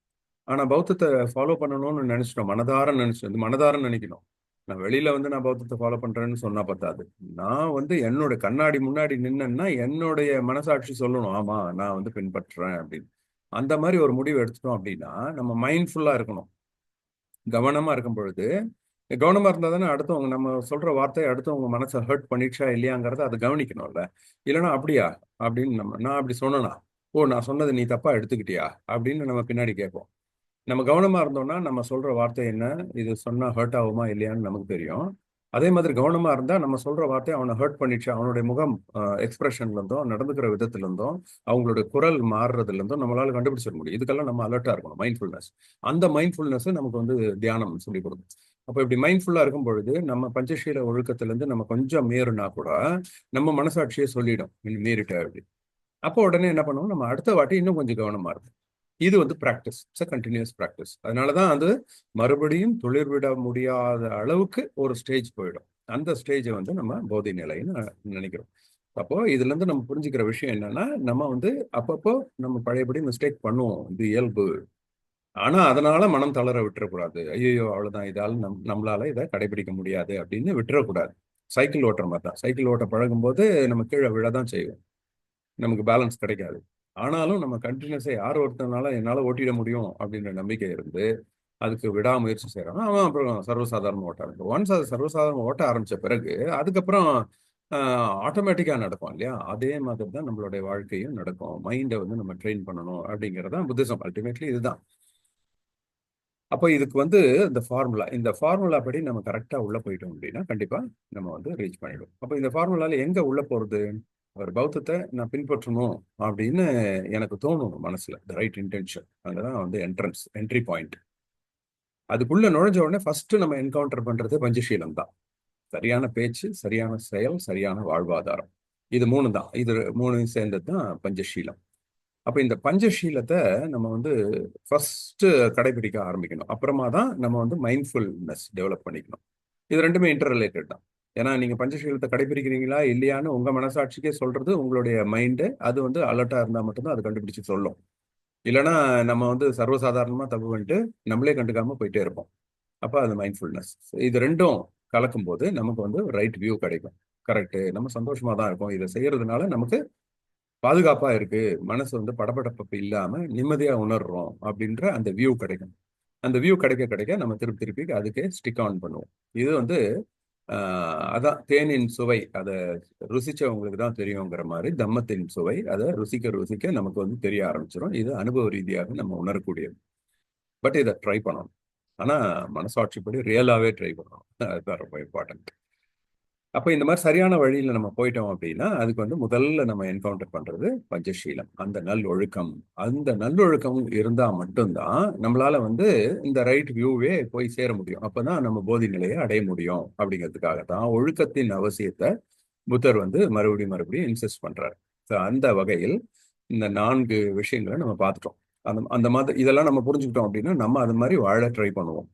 Speaker 1: ஆனா பௌத்தத்தை ஃபாலோ பண்ணணும்னு நினைச்சிட்டோம், மனதார நினைச்சோம், மனதார நினைக்கணும். நான் வெளியில வந்து நான் பௌத்தத்தை ஃபாலோ பண்றேன்னு சொன்னா பத்தாது. நான் வந்து என்னோட கண்ணாடி முன்னாடி நின்னேன்னா என்னுடைய மனசாட்சி சொல்லணும், ஆமா நான் வந்து பின்பற்றுறேன் அப்படின்னு. அந்த மாதிரி ஒரு முடிவு எடுத்துட்டோம் அப்படின்னா நம்ம மைண்ட்ஃபுல்லா இருக்கணும், கவனமா இருக்கும் பொழுது. கவனமா இருந்தா தானே அடுத்தவங்க நம்ம சொல்ற வார்த்தை அடுத்தவங்க மனசை ஹர்ட் பண்ணிடுச்சா இல்லையாங்கிறத அதை கவனிக்கணும்ல. இல்லைன்னா அப்படியா அப்படின்னு நான் அப்படி சொன்னேனா, ஓ நான் சொன்னதை நீ தப்பா எடுத்துக்கிட்டியா அப்படின்னு நம்ம பின்னாடி கேட்போம். நம்ம கவனமா இருந்தோம்னா நம்ம சொல்ற வார்த்தை என்ன, இது சொன்னா ஹர்ட் ஆகுமா இல்லையான்னு நமக்கு தெரியும். அதே மாதிரி கவனமா இருந்தா நம்ம சொல்ற வார்த்தை அவனை ஹர்ட் பண்ணிடுச்சு, அவனுடைய முகம் எக்ஸ்பிரஷன்ல இருந்தும் நடந்துக்கிற விதத்துல இருந்தும் அவங்களுடைய குரல் மாறுறதுல இருந்தும் நம்மளால கண்டுபிடிச்சிட முடியும். இதுக்கெல்லாம் நம்ம அலர்ட்டா இருக்கணும், மைண்ட்ஃபுல்னஸ். அந்த மைண்ட்ஃபுல்னஸ் நமக்கு வந்து தியானம் சொல்லி கொடுக்கும். அப்போ இப்படி மைண்ட்ஃபுல்லா இருக்கும் பொழுது நம்ம பஞ்சசீல ஒழுக்கத்துல இருந்து நம்ம கொஞ்சம் மீறினா கூட நம்ம மனசாட்சியே சொல்லிடும் இன்னும் மீறிட்ட அப்படி. அப்போ உடனே என்ன பண்ணுவோம், நம்ம அடுத்த வாட்டி இன்னும் கொஞ்சம் கவனமா இருக்கும். இது வந்து practice, it's a continuous practice. அதனாலதான் அது மறுபடியும் துளிர்விட முடியாத அளவுக்கு ஒரு ஸ்டேஜ் போயிடும். அந்த ஸ்டேஜை வந்து நம்ம போதை நிலைன்னு நினைக்கிறோம். அப்போ இதுல இருந்து நம்ம புரிஞ்சுக்கிற விஷயம் என்னன்னா, நம்ம வந்து அப்பப்போ நம்ம பழையபடி மிஸ்டேக் பண்ணுவோம், இது இயல்பு. ஆனா அதனால மனம் தளர விட்டுறக்கூடாது. ஐயோ அவ்வளவுதான், இதால நம்மளால இதை கடைபிடிக்க முடியாது அப்படின்னு விட்டுறக்கூடாது. சைக்கிள் ஓட்டுற மாதிரி தான். சைக்கிள் ஓட்ட பழகும் போது நம்ம கீழே விழதான் செய்வோம், நமக்கு பேலன்ஸ் கிடைக்காது. ஆனாலும் நம்ம கண்டினியூஸா யார் ஒருத்தனால என்னால ஓட்டிட முடியும் அப்படின்ற நம்பிக்கை இருந்து அதுக்கு விடாமுயற்சி செய்யறான், அவன் அப்புறம் சர்வசாதாரண ஓட்ட ஆரம்பிக்கும். ஒன்ஸ் அது சர்வசாதாரண ஓட்ட ஆரம்பிச்ச பிறகு அதுக்கப்புறம் ஆட்டோமேட்டிக்கா நடக்கும் இல்லையா? அதே மாதிரி தான் நம்மளுடைய வாழ்க்கையும் நடக்கும். மைண்டை வந்து நம்ம ட்ரெயின் பண்ணணும் அப்படிங்கிறது தான் புத்திசம். அல்டிமேட்லி இதுதான். அப்போ இதுக்கு வந்து இந்த ஃபார்முலா படி நம்ம கரெக்டா உள்ள போயிட்டோம் அப்படின்னா கண்டிப்பா நம்ம வந்து ரீச் பண்ணிடுவோம். அப்போ இந்த ஃபார்முலால எங்க உள்ள போறது? ஒரு பௌத்தத்தை நான் பின்பற்றணும் அப்படின்னு எனக்கு தோணும் மனசுல, த ரைட் இன்டென்ஷன். அங்கதான் வந்து என்ட்ரி பாயிண்ட். அதுக்குள்ள நுழைஞ்ச உடனே ஃபர்ஸ்ட் நம்ம என்கவுண்டர் பண்றது பஞ்சசீலம் தான். சரியான பேச்சு, சரியான செயல், சரியான வாழ்வாதாரம். இது மூணு தான். இது மூணு சேர்ந்தது தான் பஞ்சசீலம். அப்ப இந்த பஞ்சசீலத்தை நம்ம வந்து ஃபர்ஸ்ட் கடைபிடிக்க ஆரம்பிக்கணும். அப்புறமா தான் நம்ம வந்து மைண்ட்ஃபுல்னஸ் டெவலப் பண்ணிக்கணும். இது ரெண்டுமே இன்டர் ரிலேட்டட் தான். ஏன்னா நீங்க பஞ்சசீலத்தை கடைபிடிக்கிறீங்களா இல்லையான்னு உங்க மனசாட்சிக்கே சொல்றது உங்களுடைய மைண்டு. அது வந்து அலர்ட்டா இருந்தா மட்டும்தான் அது கண்டுபிடிச்சு சொல்லும். இல்லைன்னா நம்ம வந்து சர்வசாதாரணமா தப்பு பண்ணிட்டு நம்மளே கண்டுக்காம போயிட்டே இருப்போம். அப்ப அது மைண்ட்ஃபுல்னஸ். இது ரெண்டும் கலக்கும் போது நமக்கு வந்து ரைட் வியூ கிடைக்கும். கரெக்ட், நம்ம சந்தோஷமா தான் இருக்கோம், இதை செய்யறதுனால நமக்கு பாதுகாப்பா இருக்கு, மனசு வந்து படபடப்பு இல்லாம நிம்மதியா உணர்றோம் அப்படின்ற அந்த வியூ கிடைக்கும். அந்த வியூ கிடைக்க கிடைக்க நம்ம திருப்பி திருப்பி அதுக்கு ஸ்டிக் ஆன் பண்ணுவோம். இது வந்து அதான் தேனின் சுவை, அதை ருசிச்சவங்களுக்கு தான் தெரியுங்கிற மாதிரி தம்மத்தின் சுவை அதை ருசிக்க ருசிக்க நமக்கு வந்து தெரிய ஆரம்பிச்சிடும். இது அனுபவ ரீதியாக நம்ம உணரக்கூடியது. பட் இதை ட்ரை பண்ணணும். ஆனா மனசாட்சிப்படி ரியலாவே ட்ரை பண்ணணும். அதுதான் ரொம்ப இம்பார்ட்டன்ட். அப்ப இந்த மாதிரி சரியான வழியில நம்ம போயிட்டோம் அப்படின்னா அதுக்கு வந்து முதல்ல நம்ம என்கவுண்டர் பண்றது பஞ்சசீலம், அந்த நல்லொழுக்கம். அந்த நல்லொழுக்கம் இருந்தா மட்டும்தான் நம்மளால வந்து இந்த ரைட் வியூவே போய் சேர முடியும். அப்பதான் நம்ம போதி நிலையை அடைய முடியும். அப்படிங்கிறதுக்காக தான் ஒழுக்கத்தின் அவசியத்தை புத்தர் வந்து மறுபடியும் மறுபடியும் இன்சிஸ்ட் பண்றாரு. So, அந்த வகையில் இந்த 4 விஷயங்களை நம்ம பார்த்துட்டோம். அந்த அந்த மாதிரி இதெல்லாம் நம்ம புரிஞ்சுக்கிட்டோம் அப்படின்னா நம்ம அது மாதிரி வாழ ட்ரை பண்ணுவோம்.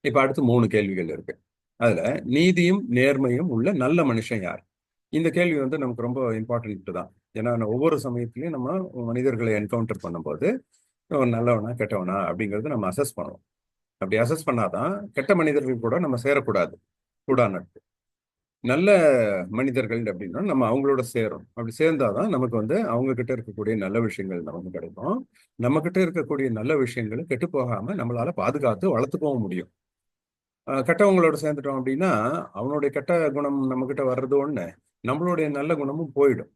Speaker 1: இப்ப அடுத்து 3 கேள்விகள் இருக்கு. அதுல நீதியும் நேர்மையும் உள்ள நல்ல மனுஷன் யார்? இந்த கேள்வி வந்து நமக்கு ரொம்ப இம்பார்ட்டன்ட் தான். ஏன்னா ஒவ்வொரு சமயத்திலையும் நம்ம மனிதர்களை என்கவுண்டர் பண்ணும்போது இவன் நல்லவனா கெட்டவனா அப்படிங்கறத நம்ம அசஸ் பண்ணுவோம். அப்படி அசஸ் பண்ணாதான் கெட்ட மனிதர்கள் கூட நம்ம சேரக்கூடாது. கூடா நட்பு. நல்ல மனிதர்கள் அப்படின்னா நம்ம அவங்களோட சேரும். அப்படி சேர்ந்தாதான் நமக்கு வந்து அவங்க கிட்ட இருக்கக்கூடிய நல்ல விஷயங்கள் நமக்கு கிடைக்கும். நம்ம கிட்ட இருக்கக்கூடிய நல்ல விஷயங்களை கெட்டு போகாம நம்மளால பாதுகாத்து வளர்த்துக்கவும் முடியும். கெட்டவங்களோட சேர்ந்துட்டோம் அப்படின்னா அவனுடைய கெட்ட குணம் நம்ம கிட்ட வர்றது ஒண்ணு, நம்மளுடைய நல்ல குணமும் போயிடும்.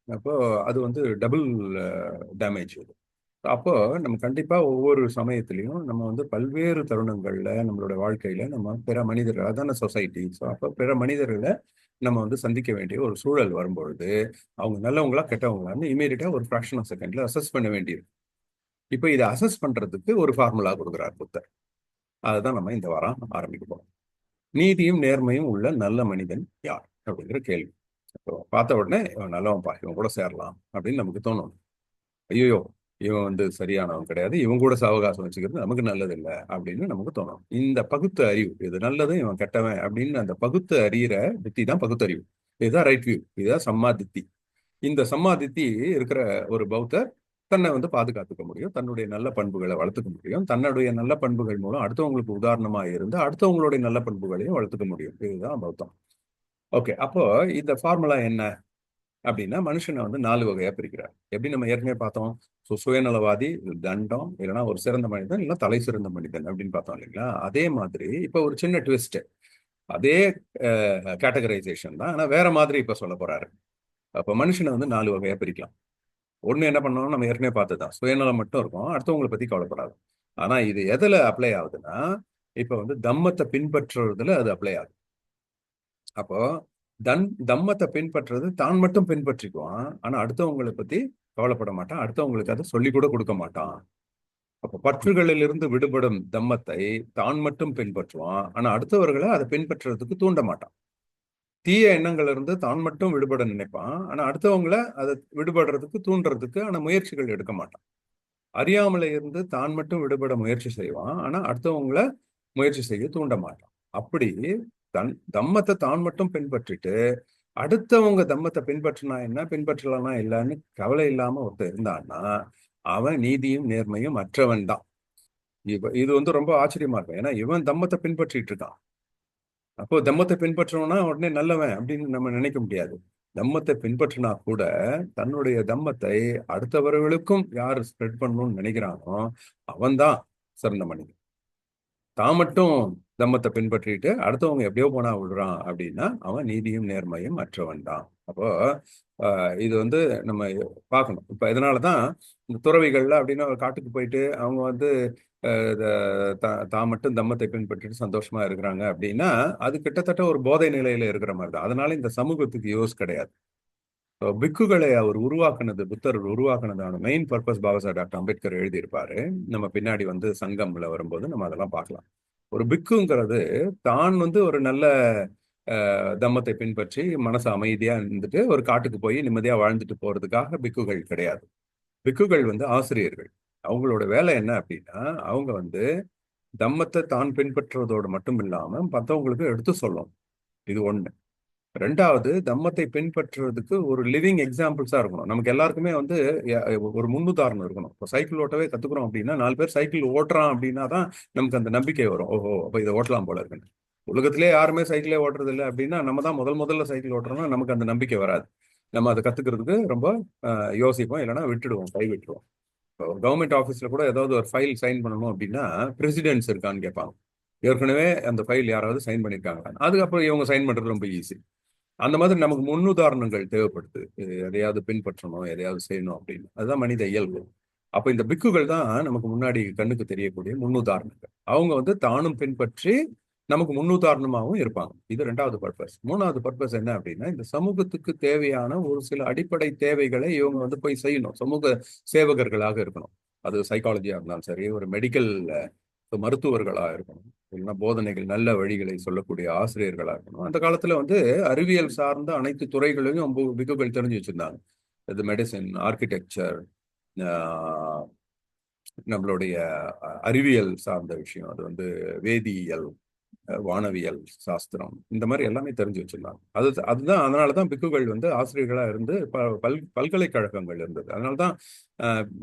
Speaker 1: அப்போ அது வந்து டபுள் டேமேஜ் இது. அப்போ நம்ம கண்டிப்பா ஒவ்வொரு சமயத்திலையும் நம்ம வந்து பல்வேறு தருணங்கள்ல நம்மளோட வாழ்க்கையில நம்ம பிற மனிதர்கள், அதான சொசைட்டி. ஸோ அப்போ பிற மனிதர்களை நம்ம வந்து சந்திக்க வேண்டிய ஒரு சூழல் வரும்பொழுது அவங்க நல்லவங்களா கெட்டவங்களான்னு இமீடியட்டா ஒரு ஃபிராக்ஷன் ஆஃப் செகண்ட்ல அசஸ் பண்ண வேண்டியிருக்கு. இப்போ இதை அசஸ் பண்றதுக்கு ஒரு ஃபார்முலா கொடுக்குறார் புத்தர். அதுதான் நம்ம இந்த வாரம் ஆரம்பிக்க போறோம். நீதியும் நேர்மையும் உள்ள நல்ல மனிதன் யார் அப்படிங்கிற கேள்வி. இப்போ பார்த்த உடனே இவன் நல்லவன்பா, இவன் கூட சேரலாம் அப்படின்னு நமக்கு தோணும். ஐயோ, இவன் வந்து சரியானவன் கிடையாது, இவன் கூட சாவகாசம் வச்சுக்கிறது நமக்கு நல்லது இல்லை அப்படின்னு நமக்கு தோணும். இந்த பகுத்து அறிவு, இது நல்லது இவன் கெட்டவன் அப்படின்னு அந்த பகுத்து அறிகிற புத்தி தான் பகுத்தறிவு. இதுதான் ரைட் வியூ, இதுதான் சம்மாதித்தி. இந்த சம்மாதித்தி இருக்கிற ஒரு பௌத்தர் தன்னை வந்து பாதுகாத்துக்க முடியும், தன்னுடைய நல்ல பண்புகளை வளர்த்துக்க முடியும், தன்னுடைய நல்ல பண்புகள் மூலம் அடுத்தவங்களுக்கு உதாரணமா இருந்து அடுத்தவங்களுடைய நல்ல பண்புகளையும் வளர்த்துக்க முடியும். இதுதான் பௌத்தம். ஓகே, அப்போ இந்த ஃபார்முலா என்ன அப்படின்னா மனுஷனை வந்து 4 வகையா பிரிக்கிறார். எப்படி நம்ம ஏற்கனவே பார்த்தோம், சுயநலவாதி, தண்டம், இல்லைன்னா ஒரு சிறந்த மனிதன், இல்லைன்னா தலை சிறந்த மனிதன் அப்படின்னு பார்த்தோம் இல்லைங்களா? அதே மாதிரி இப்ப ஒரு சின்ன ட்விஸ்ட். அதே கேட்டகரைசேஷன் தான், ஆனா வேற மாதிரி இப்ப சொல்ல போறாரு. அப்ப மனுஷனை வந்து 4 வகையா பிரிக்கலாம். ஒண்ணு என்ன பண்ணணும், நம்ம ஏற்கனவே பார்த்ததுதான், சுயநலம் மட்டும் இருக்கும், அடுத்தவங்களை பத்தி கவலைப்படாது. ஆனா இது எதுல அப்ளை ஆகுதுன்னா இப்ப வந்து தம்மத்தை பின்பற்றுறதுல அது அப்ளை ஆகுது. அப்போ தம்மத்தை பின்பற்றுறது தான் மட்டும் பின்பற்றிக்குவான், ஆனா அடுத்தவங்களை பத்தி கவலைப்பட மாட்டான், அடுத்தவங்களுக்கு அதை சொல்லி கூட கொடுக்க மாட்டான். அப்ப அப்ப பற்றுகளிலிருந்து விடுபடும் தம்மத்தை தான் மட்டும் பின்பற்றுவான். ஆனா அடுத்தவர்களை அதை பின்பற்றுறதுக்கு தூண்ட மாட்டான். தீய எண்ணங்கள்ல இருந்து தான் மட்டும் விடுபட நினைப்பான். ஆனா அடுத்தவங்கள அதை விடுபடுறதுக்கு தூண்டுறதுக்கு ஆனா முயற்சிகள் எடுக்க மாட்டான். அறியாமல இருந்து தான் மட்டும் விடுபட முயற்சி செய்வான். ஆனா அடுத்தவங்கள முயற்சி செய்ய தூண்ட மாட்டான். அப்படி தம்மத்தை தான் மட்டும் பின்பற்றிட்டு அடுத்தவங்க தம்மத்தை பின்பற்றினா என்ன பின்பற்றலன்னா இல்லைன்னு கவலை இல்லாம ஒருத்தர் இருந்தான்னா அவன் நீதியும் நேர்மையும் அற்றவன் தான். இது வந்து ரொம்ப ஆச்சரியமா இருக்கும். ஏன்னா இவன் தம்மத்தை பின்பற்றிட்டு இருக்கான். அப்போ தம்மத்தை பின்பற்றணும்னா உடனே நல்லவன் அப்படின்னு நம்ம நினைக்க முடியாது. தம்மத்தை பின்பற்றினா கூட தன்னுடைய தம்மத்தை அடுத்தவர்களுக்கும் யார் ஸ்ப்ரெட் பண்ணணும்னு நினைக்கிறானோ அவன்தான் சிறந்த மனிதன். தான் மட்டும் தம்மத்தை பின்பற்றிட்டு அடுத்தவங்க எப்படியோ போனா விடுறான் அப்படின்னா அவன் நீதியும் நேர்மையும் அற்றவன் தான். அப்போ இது வந்து நம்ம பார்க்கணும். இப்ப இதனாலதான் இந்த துறவிகள்ல அப்படின்னா ஒரு காட்டுக்கு போயிட்டு அவங்க வந்து தான் மட்டும் தம்மத்தை பின்பற்றிட்டு சந்தோஷமா இருக்கிறாங்க அப்படின்னா அது கிட்டத்தட்ட ஒரு போதை நிலையில இருக்கிற மாதிரி தான். அதனால இந்த சமூகத்துக்கு யூஸ் கிடையாது. பிக்குகளை அவர் உருவாக்குனது, புத்தர் உருவாக்குனதான main purpose Babasaheb doctor Ambedkar எழுதியிருப்பாரு. நம்ம பின்னாடி வந்து சங்கம்ல வரும்போது நம்ம அதெல்லாம் பார்க்கலாம். ஒரு பிக்குங்கிறது தான் வந்து ஒரு நல்ல தம்மத்தை பின்பற்றி மனசு அமைதியா இருந்துட்டு ஒரு காட்டுக்கு போய் நிம்மதியா வாழ்ந்துட்டு போறதுக்காக பிக்குகள் கிடையாது. பிக்குகள் வந்து ஆசிரியர்கள். அவங்களோட வேலை என்ன அப்படின்னா அவங்க வந்து தம்மத்தை தான் பின்பற்றுவதோடு மட்டும் இல்லாம மற்றவங்களுக்கு எடுத்து சொல்லணும். இது ஒண்ணு. ரெண்டாவது தம்மத்தை பின்பற்றுறதுக்கு ஒரு லிவிங் எக்ஸாம்பிள்ஸா இருக்கணும். நமக்கு எல்லாருக்குமே வந்து ஒரு முன்னுதாரணம் இருக்கணும். இப்போ சைக்கிள் ஓட்டவே கத்துக்கிறோம் அப்படின்னா 4 பேர் சைக்கிள் ஓட்டுறான் அப்படின்னா தான் நமக்கு அந்த நம்பிக்கை வரும். ஓஹோ அப்ப இதை ஓட்டலாம் போல இருக்குன்னு. உலகத்திலே யாருமே சைக்கிளே ஓட்டுறது இல்லை அப்படின்னா நம்ம தான் முதல்ல சைக்கிள் ஓட்டுறோம்னா நமக்கு அந்த நம்பிக்கை வராது. நம்ம அதை கத்துக்கிறதுக்கு ரொம்ப யோசிப்போம், இல்லைன்னா விட்டுடுவோம், கை விட்டுருவோம். இப்போ கவர்மெண்ட் ஆஃபீஸ்ல கூட ஏதாவது ஒரு ஃபைல் சைன் பண்ணணும் அப்படின்னா பிரசிடென்ட்ஸ் இருக்கான்னு கேட்பாங்க. ஏற்கனவே அந்த ஃபைல் யாராவது சைன் பண்ணியிருக்காங்க, அதுக்கப்புறம் இவங்க சைன் பண்றது ரொம்ப ஈஸி. அந்த மாதிரி நமக்கு முன்னுதாரணங்கள் தேவைப்படுது. எதையாவது பின்பற்றணும், எதையாவது செய்யணும் அப்படின்னு. அதுதான் மனித இயல்பு. அப்ப இந்த பிக்குகள் தான் நமக்கு முன்னாடி கண்ணுக்கு தெரியக்கூடிய முன்னுதாரணங்கள். அவங்க வந்து தானும் பின்பற்றி நமக்கு முன்னுதாரணமாகவும் இருப்பாங்க. இது 2வது பர்பஸ். 3வது பர்பஸ் என்ன அப்படின்னா இந்த சமூகத்துக்கு தேவையான ஒரு சில அடிப்படை தேவைகளை இவங்க வந்து போய் செய்யணும். சமூக சேவகர்களாக இருக்கணும். அது சைக்காலஜியா இருந்தாலும் சரி, ஒரு மெடிக்கல் மருத்துவர்களா இருக்கணும், இல்லைன்னா போதனைகள் நல்ல வழிகளை சொல்லக்கூடிய ஆசிரியர்களா இருக்கணும். அந்த காலத்துல வந்து அறிவியல் சார்ந்த அனைத்து துறைகளையும் பிக்குகள் தெரிஞ்சு வச்சிருந்தாங்க. இது மெடிசின், ஆர்கிடெக்சர், நம்மளுடைய அறிவியல் சார்ந்த விஷயம், அது வந்து வேதியியல், வானவியல் சாஸ்திரம், இந்த மாதிரி எல்லாமே தெரிஞ்சு வச்சிருந்தாங்க. அதுதான் அதனாலதான் பிக்குகள் வந்து ஆசிரியர்களா இருந்து பல்கலைக்கழகங்கள் இருந்தது. அதனாலதான்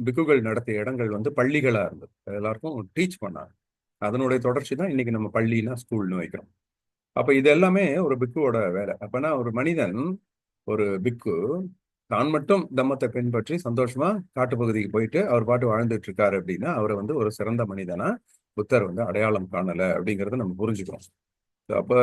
Speaker 1: பிக்குகள் நடத்திய இடங்கள் வந்து பள்ளிகளா இருந்தது. எல்லாருக்கும் டீச் பண்ணாங்க. அதனுடைய தொடர்ச்சி தான் இன்னைக்கு நம்ம பள்ளினா ஸ்கூல்னு வைக்கிறோம். அப்ப இது எல்லாமே ஒரு பிக்குவோட வேலை. அப்பனா ஒரு மனிதன், ஒரு பிக்கு தான் மட்டும் தம்மத்தை பின்பற்றி சந்தோஷமா காட்டுப்பகுதிக்கு போயிட்டு அவர் பாட்டு வாழ்ந்துட்டு இருக்காரு அப்படின்னா அவரை வந்து ஒரு சிறந்த மனிதனா புத்தர் வந்து அடையாளம் காணல அப்படிங்கறத நம்ம புரிஞ்சுக்கிறோம். அப்ப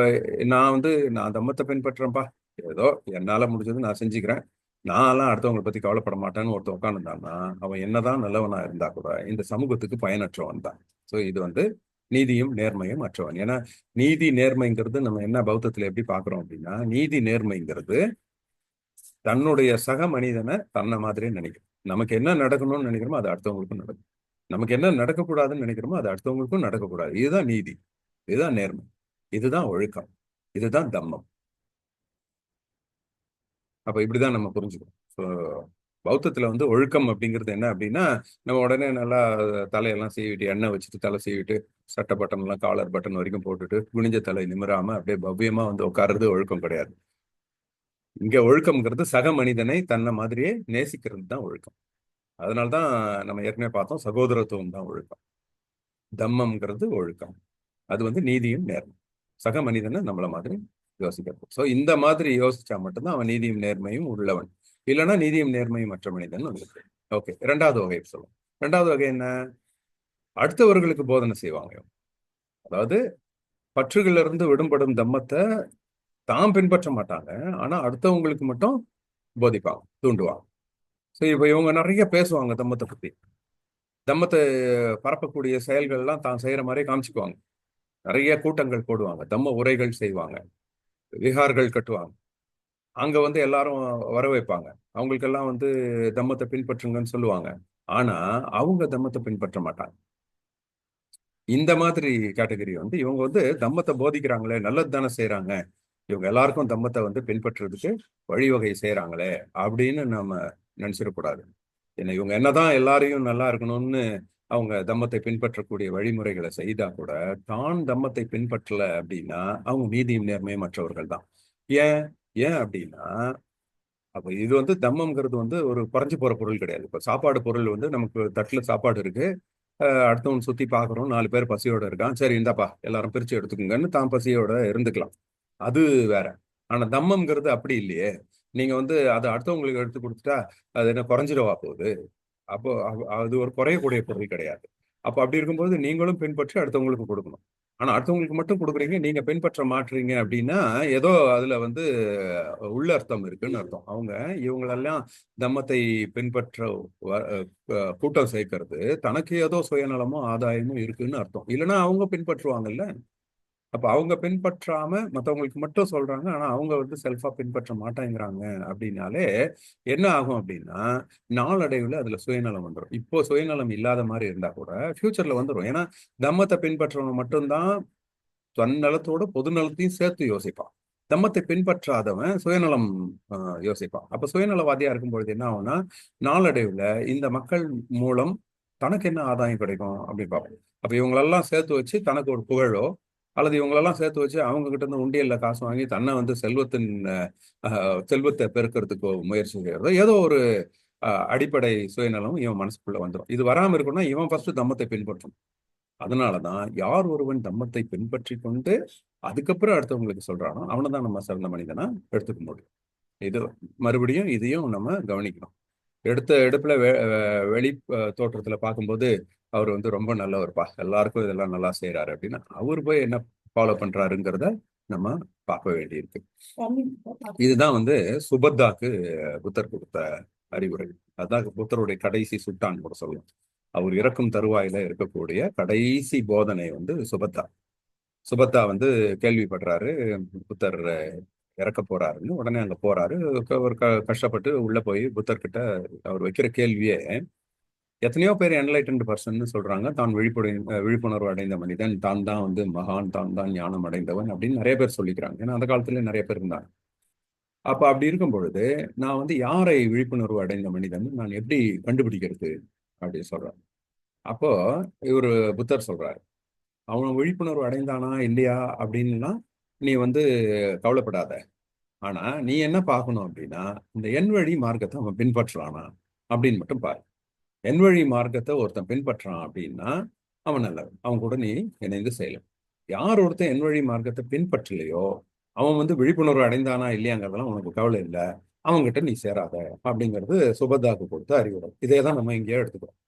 Speaker 1: நான் தம்மத்தை பின்பற்றேன்ப்பா, ஏதோ என்னால முடிஞ்சது நான் செஞ்சுக்கிறேன், நான்லாம் அடுத்தவங்களை பத்தி கவலைப்பட மாட்டேன்னு ஒருத்தன் உட்காந்துருந்தான்னா அவன் என்னதான் நல்லவனா இருந்தா கூட இந்த சமூகத்துக்கு பயனற்றவன் தான். ஸோ இது வந்து நீதியும் நேர்மையும் அற்றவன். ஏன்னா நீதி நேர்மைங்கிறது நம்ம என்ன பௌத்தத்துல எப்படி பாக்குறோம் அப்படின்னா, நீதி நேர்மைங்கிறது தன்னுடைய சக மனிதனை தன்னை மாதிரியே நினைக்கும். நமக்கு என்ன நடக்கணும்னு நினைக்கிறோமோ அது அடுத்தவங்களுக்கும் நடக்கும். நமக்கு என்ன நடக்கக்கூடாதுன்னு நினைக்கிறோமோ அது அடுத்தவங்களுக்கும் நடக்கக்கூடாது. இதுதான் நீதி, இதுதான் நேர்மை, இதுதான் ஒழுக்கம், இதுதான் தம்மம். அப்ப இப்படிதான் நம்ம புரிஞ்சுக்கணும். ஸோ பௌத்தத்துல வந்து ஒழுக்கம் அப்படிங்கிறது என்ன அப்படின்னா நம்ம உடனே நல்லா தலையெல்லாம் சீவிட்டு எண்ணெய் வச்சுட்டு தலை சீவிட்டு சட்டை பட்டன் எல்லாம் காலர் பட்டன் வரைக்கும் போட்டுட்டு குனிஞ்ச தலை நிமிராம அப்படியே பவ்யமா வந்து உட்கார்றது ஒழுக்கம் கிடையாது. இங்க ஒழுக்கம்ங்கிறது சக மனிதனை தன்னை மாதிரியே நேசிக்கிறது தான் ஒழுக்கம். அதனால்தான் நம்ம ஏற்கனவே பார்த்தோம், சகோதரத்துவம் தான் ஒழுக்கம். தம்மம்ங்கிறது ஒழுக்கம். அது வந்து நீதியும் நேர்மை, சக மனிதனை நம்மள மாதிரி யோசிக்கிறது. ஸோ இந்த மாதிரி யோசிச்சா மட்டும்தான் அவன் நீதியும் நேர்மையும் உள்ளவன். இல்லைன்னா நீதியும் நேர்மையும் மற்ற மனிதன் வந்து. ஓகே, 2வது வகை சொல்லுவோம். 2வது வகை என்ன? அடுத்தவர்களுக்கு போதனை செய்வாங்க. அதாவது பற்றுகள்ல இருந்து விடுபடும் தம்மத்தை தான் பின்பற்ற மாட்டாங்க, ஆனா அடுத்தவங்களுக்கு மட்டும் போதிப்பாங்க, தூண்டுவாங்க. ஸோ இப்போ இவங்க நிறைய பேசுவாங்க தம்மத்தை பத்தி. தம்மத்தை பரப்பக்கூடிய செயல்கள்லாம் தான் செய்யற மாதிரி காமிச்சுக்குவாங்க. நிறைய கூட்டங்கள் போடுவாங்க, தம்ம உரைகள் செய்வாங்க, விஹார்கள் கட்டுவாங்க, அங்க வந்து எல்லாரும் வர வைப்பாங்க, அவங்களுக்கெல்லாம் வந்து தம்மத்தை பின்பற்றுங்கன்னு சொல்லுவாங்க. ஆனா அவங்க தம்மத்தை பின்பற்ற மாட்டாங்க. இந்த மாதிரி கேட்டகரி வந்து இவங்க வந்து தம்மத்தை போதிக்கிறாங்களே, நல்லது தானே செய்யறாங்க, இவங்க எல்லாருக்கும் தம்மத்தை வந்து பின்பற்றுறதுக்கு வழிவகை செய்யறாங்களே அப்படின்னு நம்ம நினைச்சிடக்கூடாது. ஏன்னா இவங்க என்னதான் எல்லாரையும் நல்லா இருக்கணும்னு அவங்க தம்மத்தை பின்பற்றக்கூடிய வழிமுறைகளை செய்தா கூட, தான் தம்மத்தை பின்பற்றல அப்படின்னா அவங்க நீதியும் நேர்மையும் மற்றவர்கள் தான். ஏன் ஏன் அப்படின்னா, அப்ப இது வந்து தம்மம்ங்கிறது வந்து ஒரு குறைஞ்சு போற பொருள் கிடையாது. இப்ப சாப்பாடு பொருள் வந்து நமக்கு தட்டுல சாப்பாடு இருக்கு, அடுத்தவன் சுத்தி பாக்குறோம், 4 பேர் பசியோட இருக்கான், சரி இந்தாப்பா எல்லாரும் பிரிச்சு எடுத்துக்கோங்கன்னு தான் பசியோட இருந்துக்கலாம். அது வேற. ஆனா தம்மம்ங்கிறது அப்படி இல்லையே. நீங்க வந்து அதை அடுத்தவங்களுக்கு எடுத்து கொடுத்துட்டா அது என்ன குறைஞ்சிடவா போகுது? அப்போ அது ஒரு குறையக்கூடிய பொருள் கிடையாது. அப்போ அப்படி இருக்கும்போது நீங்களும் பின்பற்றி அடுத்தவங்களுக்கு கொடுக்கணும். ஆனா அடுத்தவங்களுக்கு மட்டும் கொடுக்குறீங்க, நீங்க பின்பற்ற மாட்டுறீங்க அப்படின்னா ஏதோ அதுல வந்து உள்ள அர்த்தம் இருக்குன்னு அர்த்தம். அவங்க இவங்களெல்லாம் தம்மத்தை பின்பற்ற கூட்டம் சேர்க்கறது தனக்கு ஏதோ சுயநலமோ ஆதாயமோ இருக்குன்னு அர்த்தம். இல்லைன்னா அவங்க பின்பற்றுவாங்கல்ல. அப்ப அவங்க பின்பற்றாம மத்தவங்களுக்கு மட்டும் சொல்றாங்க, ஆனா அவங்க வந்து செல்ஃபா பின்பற்ற மாட்டேங்கிறாங்க அப்படின்னாலே என்ன ஆகும் அப்படின்னா, நாளடைவுல அதுல சுயநலம் வந்துடும். இப்போ சுயநலம் இல்லாத மாதிரி இருந்தா கூட ஃபியூச்சர்ல வந்துடும். ஏன்னா தம்மத்தை பின்பற்றவங்க மட்டும்தான் தன் நலத்தோட பொது நலத்தையும் சேர்த்து யோசிப்பான். தம்மத்தை பின்பற்றாதவன் சுயநலம் யோசிப்பான். அப்ப சுயநலவாதியா இருக்கும் பொழுது என்ன ஆகும்னா, நாளடைவுல இந்த மக்கள் மூலம் தனக்கு என்ன ஆதாயம் கிடைக்கும் அப்படின்னு பார்ப்போம். அப்ப இவங்களெல்லாம் சேர்த்து வச்சு தனக்கு ஒரு புகழோ, அல்லது இவங்களெல்லாம் சேர்த்து வச்சு அவங்க கிட்ட இருந்து உண்டியல்ல காசு வாங்கி தன்னை வந்து செல்வத்தை பெருக்கிறதுக்கு முயற்சி செய்யறதோ, ஏதோ ஒரு அடிப்படை சுயநலம் இவன் மனசுக்குள்ள வந்துடும். இது வராம இருக்கணும்னா இவன் ஃபர்ஸ்ட் தம்மத்தை பின்பற்றணும். அதனாலதான் யார் ஒருவன் தம்மத்தை பின்பற்றி கொண்டு அதுக்கப்புறம் அடுத்தவங்களுக்கு சொல்றானோ அவனை தான் நம்ம சிறந்த மனிதனா எடுத்துக்க முடியும். இது மறுபடியும் இதையும் நம்ம கவனிக்கணும். எடுத்த எடுப்புல வெளி தோற்றத்துல பார்க்கும்போது அவர் வந்து ரொம்ப நல்லவர்ப்பா, எல்லாருக்கும் இதெல்லாம் நல்லா செய்யறாரு அப்படின்னா அவர் போய் என்ன ஃபாலோ பண்றாருங்கிறத நம்ம பார்க்க வேண்டியிருக்கு. இதுதான் வந்து சுபத்தாக்கு புத்தர் கொடுத்த அறிவுரை. அதான் புத்தருடைய கடைசி சுட்டான் கூட சொல்லலாம். அவர் இறக்கும் தருவாயில இருக்கக்கூடிய கடைசி போதனை வந்து சுபத்தா. சுபத்தா வந்து கேள்விப்படுறாரு, புத்தர் இறக்க போறாருன்னு. உடனே அங்க போறாரு. ஒரு கஷ்டப்பட்டு உள்ள போய் புத்தர்கிட்ட அவர் வைக்கிற கேள்வியே, எத்தனையோ பேர் என்லைட்டன்ட் பர்சன் சொல்றாங்க, தான் விழிப்புணர்வு அடைந்த மனிதன், தான் தான் வந்து மகான், தான் தான் ஞானம் அடைந்தவன் அப்படின்னு நிறைய பேர் சொல்லிக்கிறாங்க. ஏன்னா அந்த காலத்துல நிறைய பேர் இருந்தாங்க. அப்ப அப்படி இருக்கும் பொழுது நான் வந்து யாரை விழிப்புணர்வு அடைந்த மனிதன் நான் எப்படி கண்டுபிடிக்கிறது அப்படின்னு சொல்றேன். அப்போ இவரு புத்தர் சொல்றாரு, அவன் விழிப்புணர்வு அடைந்தானா இல்லையா அப்படின்னுலாம் நீ வந்து கவலைப்படாத. ஆனா நீ என்ன பார்க்கணும் அப்படின்னா, இந்த எண் வழி மார்க்கத்தை அவன் பின்பற்றுறானா அப்படின்னு மட்டும் பாரு. எண் வழி மார்க்கத்தை ஒருத்தன் பின்பற்றான் அப்படின்னா அவன் நல்லவன், அவன் கூட நீ இணைந்து செய்யலாம். யார் ஒருத்தன் எண் வழி மார்க்கத்தை பின்பற்றலையோ அவன் வந்து விழிப்புணர்வு அடைந்தானா இல்லையாங்கிறதெல்லாம் உனக்கு கவலை இல்லை, அவன்கிட்ட நீ சேராத அப்படிங்கிறது சுபதாக்கு கொடுத்த அறிவுரை. இதே தான் நம்ம இங்கேயே எடுத்துக்கிறோம்.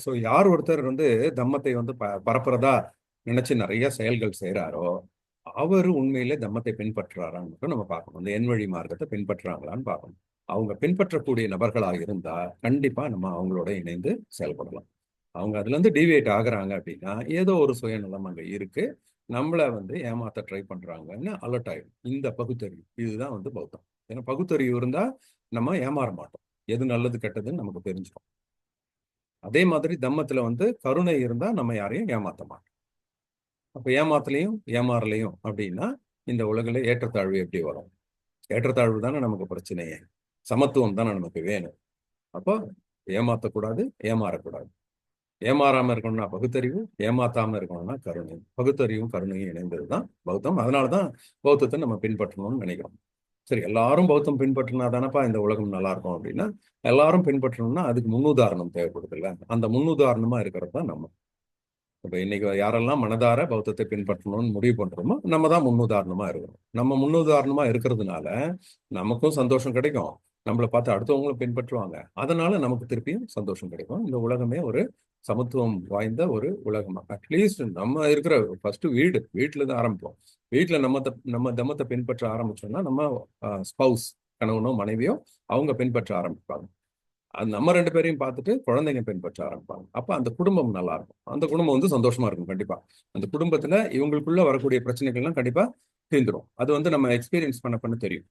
Speaker 1: ஸோ யார் ஒருத்தர் வந்து தம்மத்தை வந்து பரப்புறதா நினைச்சு நிறைய செயல்கள் செய்யறாரோ அவர் உண்மையிலே தம்மத்தை பின்பற்றுறாரான்னு மட்டும் நம்ம பார்க்கணும். இந்த எண் வழி மார்க்கத்தை பின்பற்றுறாங்களான்னு பார்க்கணும். அவங்க பின்பற்றக்கூடிய நபர்களாக இருந்தா கண்டிப்பா நம்ம அவங்களோட இணைந்து செயல்படலாம். அவங்க அதுல இருந்து டிவியேட் ஆகுறாங்க அப்படின்னா ஏதோ ஒரு சுயநலம் அங்க இருக்கு, நம்மள வந்து ஏமாத்த ட்ரை பண்றாங்கன்னு அலர்ட் ஆயிடும். இந்த பகுத்தறிவு இதுதான் வந்து பௌத்தம். ஏன்னா பகுத்தறிவு இருந்தா நம்ம ஏமாற மாட்டோம், எது நல்லது கெட்டதுன்னு நமக்கு தெரிஞ்சிடும். அதே மாதிரி தம்மத்துல வந்து கருணை இருந்தா நம்ம யாரையும் ஏமாத்த மாட்டோம். அப்ப ஏமாத்தலையும் ஏமாறலையும் அப்படின்னா இந்த உலகில ஏற்றத்தாழ்வு எப்படி வரும்? ஏற்றத்தாழ்வு தானே நமக்கு பிரச்சனையே. சமத்துவம் தானே நமக்கு வேணும். அப்போ ஏமாத்தக்கூடாது, ஏமாறக்கூடாது. ஏமாறாம இருக்கணும்னா பகுத்தறிவு, ஏமாத்தாம இருக்கணும்னா கருணை. பகுத்தறிவும் கருணையும் இணைந்ததுதான் பௌத்தம். அதனாலதான் பௌத்தத்தை நம்ம பின்பற்றணும்னு நினைக்கிறோம். சரி, எல்லாரும் பௌத்தம் பின்பற்றினா தானப்பா இந்த உலகம் நல்லா இருக்கும் அப்படின்னா, எல்லாரும் பின்பற்றணும்னா அதுக்கு முன்னுதாரணம் தேவைப்படுது இல்ல. அந்த முன்னுதாரணமா இருக்கிறது தான் நம்ம. இப்ப இன்னைக்கு யாரெல்லாம் மனதார பௌத்தத்தை பின்பற்றணும்னு முடிவு பண்றோமோ நம்ம தான் முன்னுதாரணமா இருக்கிறோம். நம்ம முன்னுதாரணமா இருக்கிறதுனால நமக்கும் சந்தோஷம் கிடைக்கும், நம்மளை பார்த்து அடுத்தவங்களும் பின்பற்றுவாங்க, அதனால நமக்கு திருப்பியும் சந்தோஷம் கிடைக்கும். இந்த உலகமே ஒரு சமத்துவம் வாய்ந்த ஒரு உலகமா, அட்லீஸ்ட் நம்ம இருக்கிற ஃபர்ஸ்ட் வீட்டுல இருந்து ஆரம்பிப்போம். வீட்டுல நம்ம தம்மத்தை பின்பற்ற ஆரம்பிச்சோம்னா நம்ம ஸ்பௌஸ், கணவனோ மனைவியோ அவங்க பின்பற்ற ஆரம்பிப்பாங்க. அது நம்ம 2 பேரையும் பார்த்துட்டு குழந்தைங்க பின்பற்ற ஆரம்பிப்பாங்க. அப்ப அந்த குடும்பம் நல்லா இருக்கும், அந்த குடும்பம் வந்து சந்தோஷமா இருக்கும். கண்டிப்பா அந்த குடும்பத்துல இவங்களுக்குள்ள வரக்கூடிய பிரச்சனைகள்லாம் கண்டிப்பா தீர்ந்துடும். அது வந்து நம்ம எக்ஸ்பீரியன்ஸ் பண்ண தெரியும்.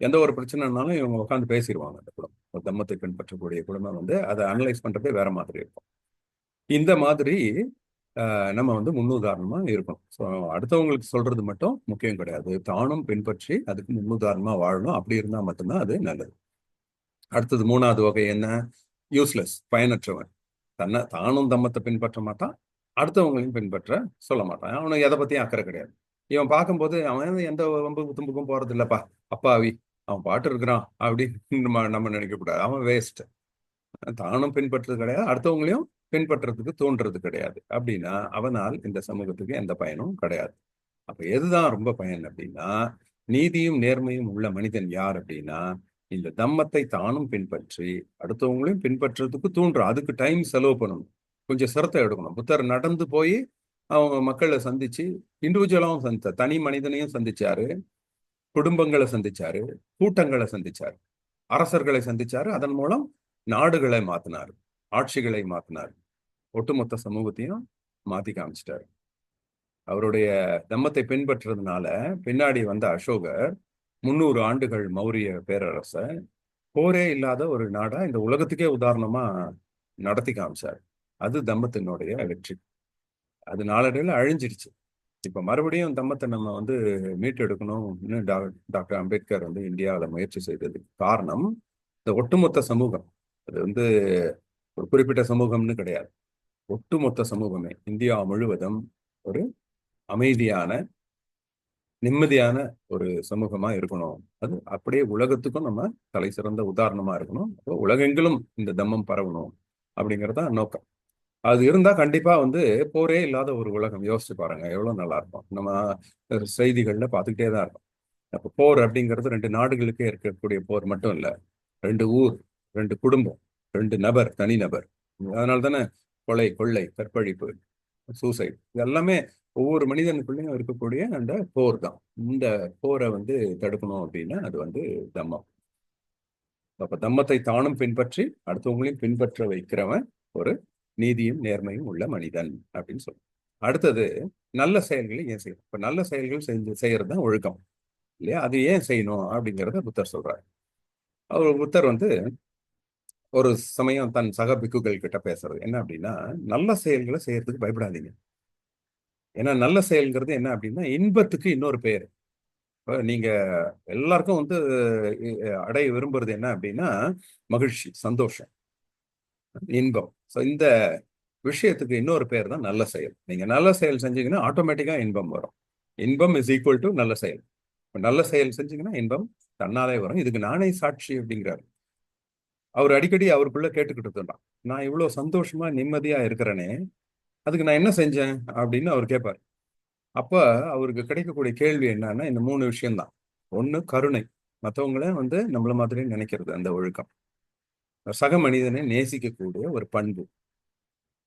Speaker 1: எந்த ஒரு பிரச்சனைனாலும் இவங்க உட்காந்து பேசிடுவாங்க. அந்த குடும்பம், ஒரு தம்மத்தை பின்பற்றக்கூடிய குடும்பம் வந்து அதை அனலைஸ் பண்றதே வேற மாதிரி இருக்கும். இந்த மாதிரி நம்ம வந்து முன்னுதாரணமா இருக்கணும். ஸோ அடுத்தவங்களுக்கு சொல்றது மட்டும் முக்கியம் கிடையாது, தானும் பின்பற்றி அதுக்கு முன்னுதாரணமா வாழணும். அப்படி இருந்தா மட்டும்தான் அது நல்லது. அடுத்தது மூணாவது வகை என்ன? யூஸ்லெஸ், பயனற்றவன். தானும் தம்மத்தை பின்பற்ற மாட்டான், அடுத்தவங்களையும் பின்பற்ற சொல்ல மாட்டான். அவனுக்கு எதை பத்தியும் அக்கறை கிடையாது. இவன் பார்க்கும்போது அவன் எந்த வம்பு தும்புக்கும் போறது இல்லப்பா, அப்பாவி, அவன் பாட்டு இருக்கிறான் அப்படின்னு நம்ம நினைக்க கூடாது. அவன் வேஸ்ட். தானும் பின்பற்றது கிடையாது, அடுத்தவங்களையும் பின்பற்றதுக்கு தோன்றது கிடையாது. அப்படின்னா அவனால் இந்த சமூகத்துக்கு எந்த பயனும் கிடையாது. அப்ப எதுதான் ரொம்ப பயன் அப்படின்னா, நீதியும் நேர்மையும் உள்ள மனிதன் யார் அப்படின்னா, இந்த தம்மத்தை தானும் பின்பற்றி அடுத்தவங்களையும் பின்பற்றுறதுக்கு தூண்டுறான். அதுக்கு டைம் செலவு பண்ணணும், கொஞ்சம் சிரத்தை எடுக்கணும். புத்தர் நடந்து போய் அவங்க மக்களை சந்திச்சு, இண்டிவிஜுவலாவும் சந்திச்சார், தனி மனிதனையும் சந்திச்சாரு, குடும்பங்களை சந்திச்சாரு, கூட்டங்களை சந்திச்சாரு, அரசர்களை சந்திச்சாரு. அதன் மூலம் நாடுகளை மாத்தினாரு, ஆட்சிகளை மாத்தினாரு, ஒட்டுமொத்த சமூகத்தையும் மாத்தி காமிச்சிட்டாரு. அவருடைய தம்மத்தை பின்பற்றுறதுனால பின்னாடி வந்த அசோகர் 300 ஆண்டுகள் மௌரிய பேரரச போரே இல்லாத ஒரு நாடா இந்த உலகத்துக்கே உதாரணமா நடத்தி காமிச்சார். அது தம்மத்தினுடைய வெற்றி. அது நாளடைவில் அழிஞ்சிடுச்சு. இப்ப மறுபடியும் தம்மத்தை நம்ம வந்து மீட்டெடுக்கணும்னு டாக்டர் அம்பேத்கர் வந்து இந்தியாவில் முயற்சி செய்ததுக்கு காரணம் இந்த ஒட்டுமொத்த சமூகம். அது வந்து ஒரு குறிப்பிட்ட சமூகம்னு கிடையாது, ஒட்டுமொத்த சமூகமே இந்தியா முழுவதும் ஒரு அமைதியான, நிம்மதியான ஒரு சமூகமா இருக்கணும். அது அப்படியே உலகத்துக்கும் நம்ம தலை சிறந்த உதாரணமா இருக்கணும். உலகெங்கிலும் இந்த தம்மம் பரவணும் அப்படிங்கறத நோக்கம். அது இருந்தா கண்டிப்பா வந்து போரே இல்லாத ஒரு உலகம். யோசிச்சு பாருங்க எவ்வளவு நல்லா இருக்கும். நம்ம செய்திகள்ல பார்த்துக்கிட்டே தான் இருக்கோம். அப்போ போர் அப்படிங்கிறது 2 நாடுகளுக்கே இருக்கக்கூடிய போர் மட்டும் இல்ல, 2 ஊர், 2 குடும்பம், 2 நபர், தனிநபர். அதனால தானே கொலை, கொள்ளை, கற்பழிப்பு, சூசைட், இது எல்லாமே ஒவ்வொரு மனிதனுக்குள்ளேயும் இருக்கக்கூடிய அந்த போர் தான். இந்த போரை வந்து தடுக்கணும் அப்படின்னா அது வந்து தம்மம். அப்ப தம்மத்தை தானும் பின்பற்றி அடுத்தவங்களையும் பின்பற்ற வைக்கிறவன் ஒரு நீதியும் நேர்மையும் உள்ள மனிதன் அப்படின்னு சொல்லுவோம். அடுத்தது நல்ல செயல்களை ஏன் செய்யணும்? இப்ப நல்ல செயல்கள் செய்யறது தான் ஒழுக்கம் இல்லையா? அது ஏன் செய்யணும் அப்படிங்கிறத புத்தர் சொல்றாரு. அவர் புத்தர் வந்து ஒரு சமயம் தன் சக பிக்குகள் கிட்ட பேசுறது என்ன அப்படின்னா, நல்ல செயல்களை செய்யறதுக்கு பயப்படாதீங்க. ஏன்னா நல்ல செயல்ங்கிறது என்ன அப்படின்னா இன்பத்துக்கு இன்னொரு பெயர். நீங்க எல்லாருக்கும் வந்து அடைய விரும்புறது என்ன அப்படின்னா மகிழ்ச்சி, சந்தோஷம், இன்பம். இந்த விஷயத்துக்கு இன்னொரு பேர் தான் நல்ல செயல். நீங்க நல்ல செயல் செஞ்சீங்கன்னா ஆட்டோமேட்டிக்கா இன்பம் வரும். இன்பம் இஸ் ஈக்குவல் டு நல்ல செயல். நல்ல செயல் செஞ்சீங்கன்னா இன்பம் தன்னாலே வரும். இதுக்கு நானே சாட்சி அப்படிங்கிறாரு. அவர் அடிக்கடி அவருக்குள்ள கேட்டுக்கிட்டு இருந்தான், நான் இவ்வளவு சந்தோஷமா நிம்மதியா இருக்கிறேனே, அதுக்கு நான் என்ன செஞ்சேன் அப்படின்னு அவர் கேட்பார். அப்ப அவருக்கு கிடைக்கக்கூடிய கேள்வி என்னன்னா இந்த 3 விஷயம்தான். ஒண்ணு கருணை, மற்றவங்கள வந்து நம்மள மாதிரி நினைக்கிறது, அந்த ஒழுக்கம். சக மனிதனை நேசிக்கக்கூடிய ஒரு பண்பு,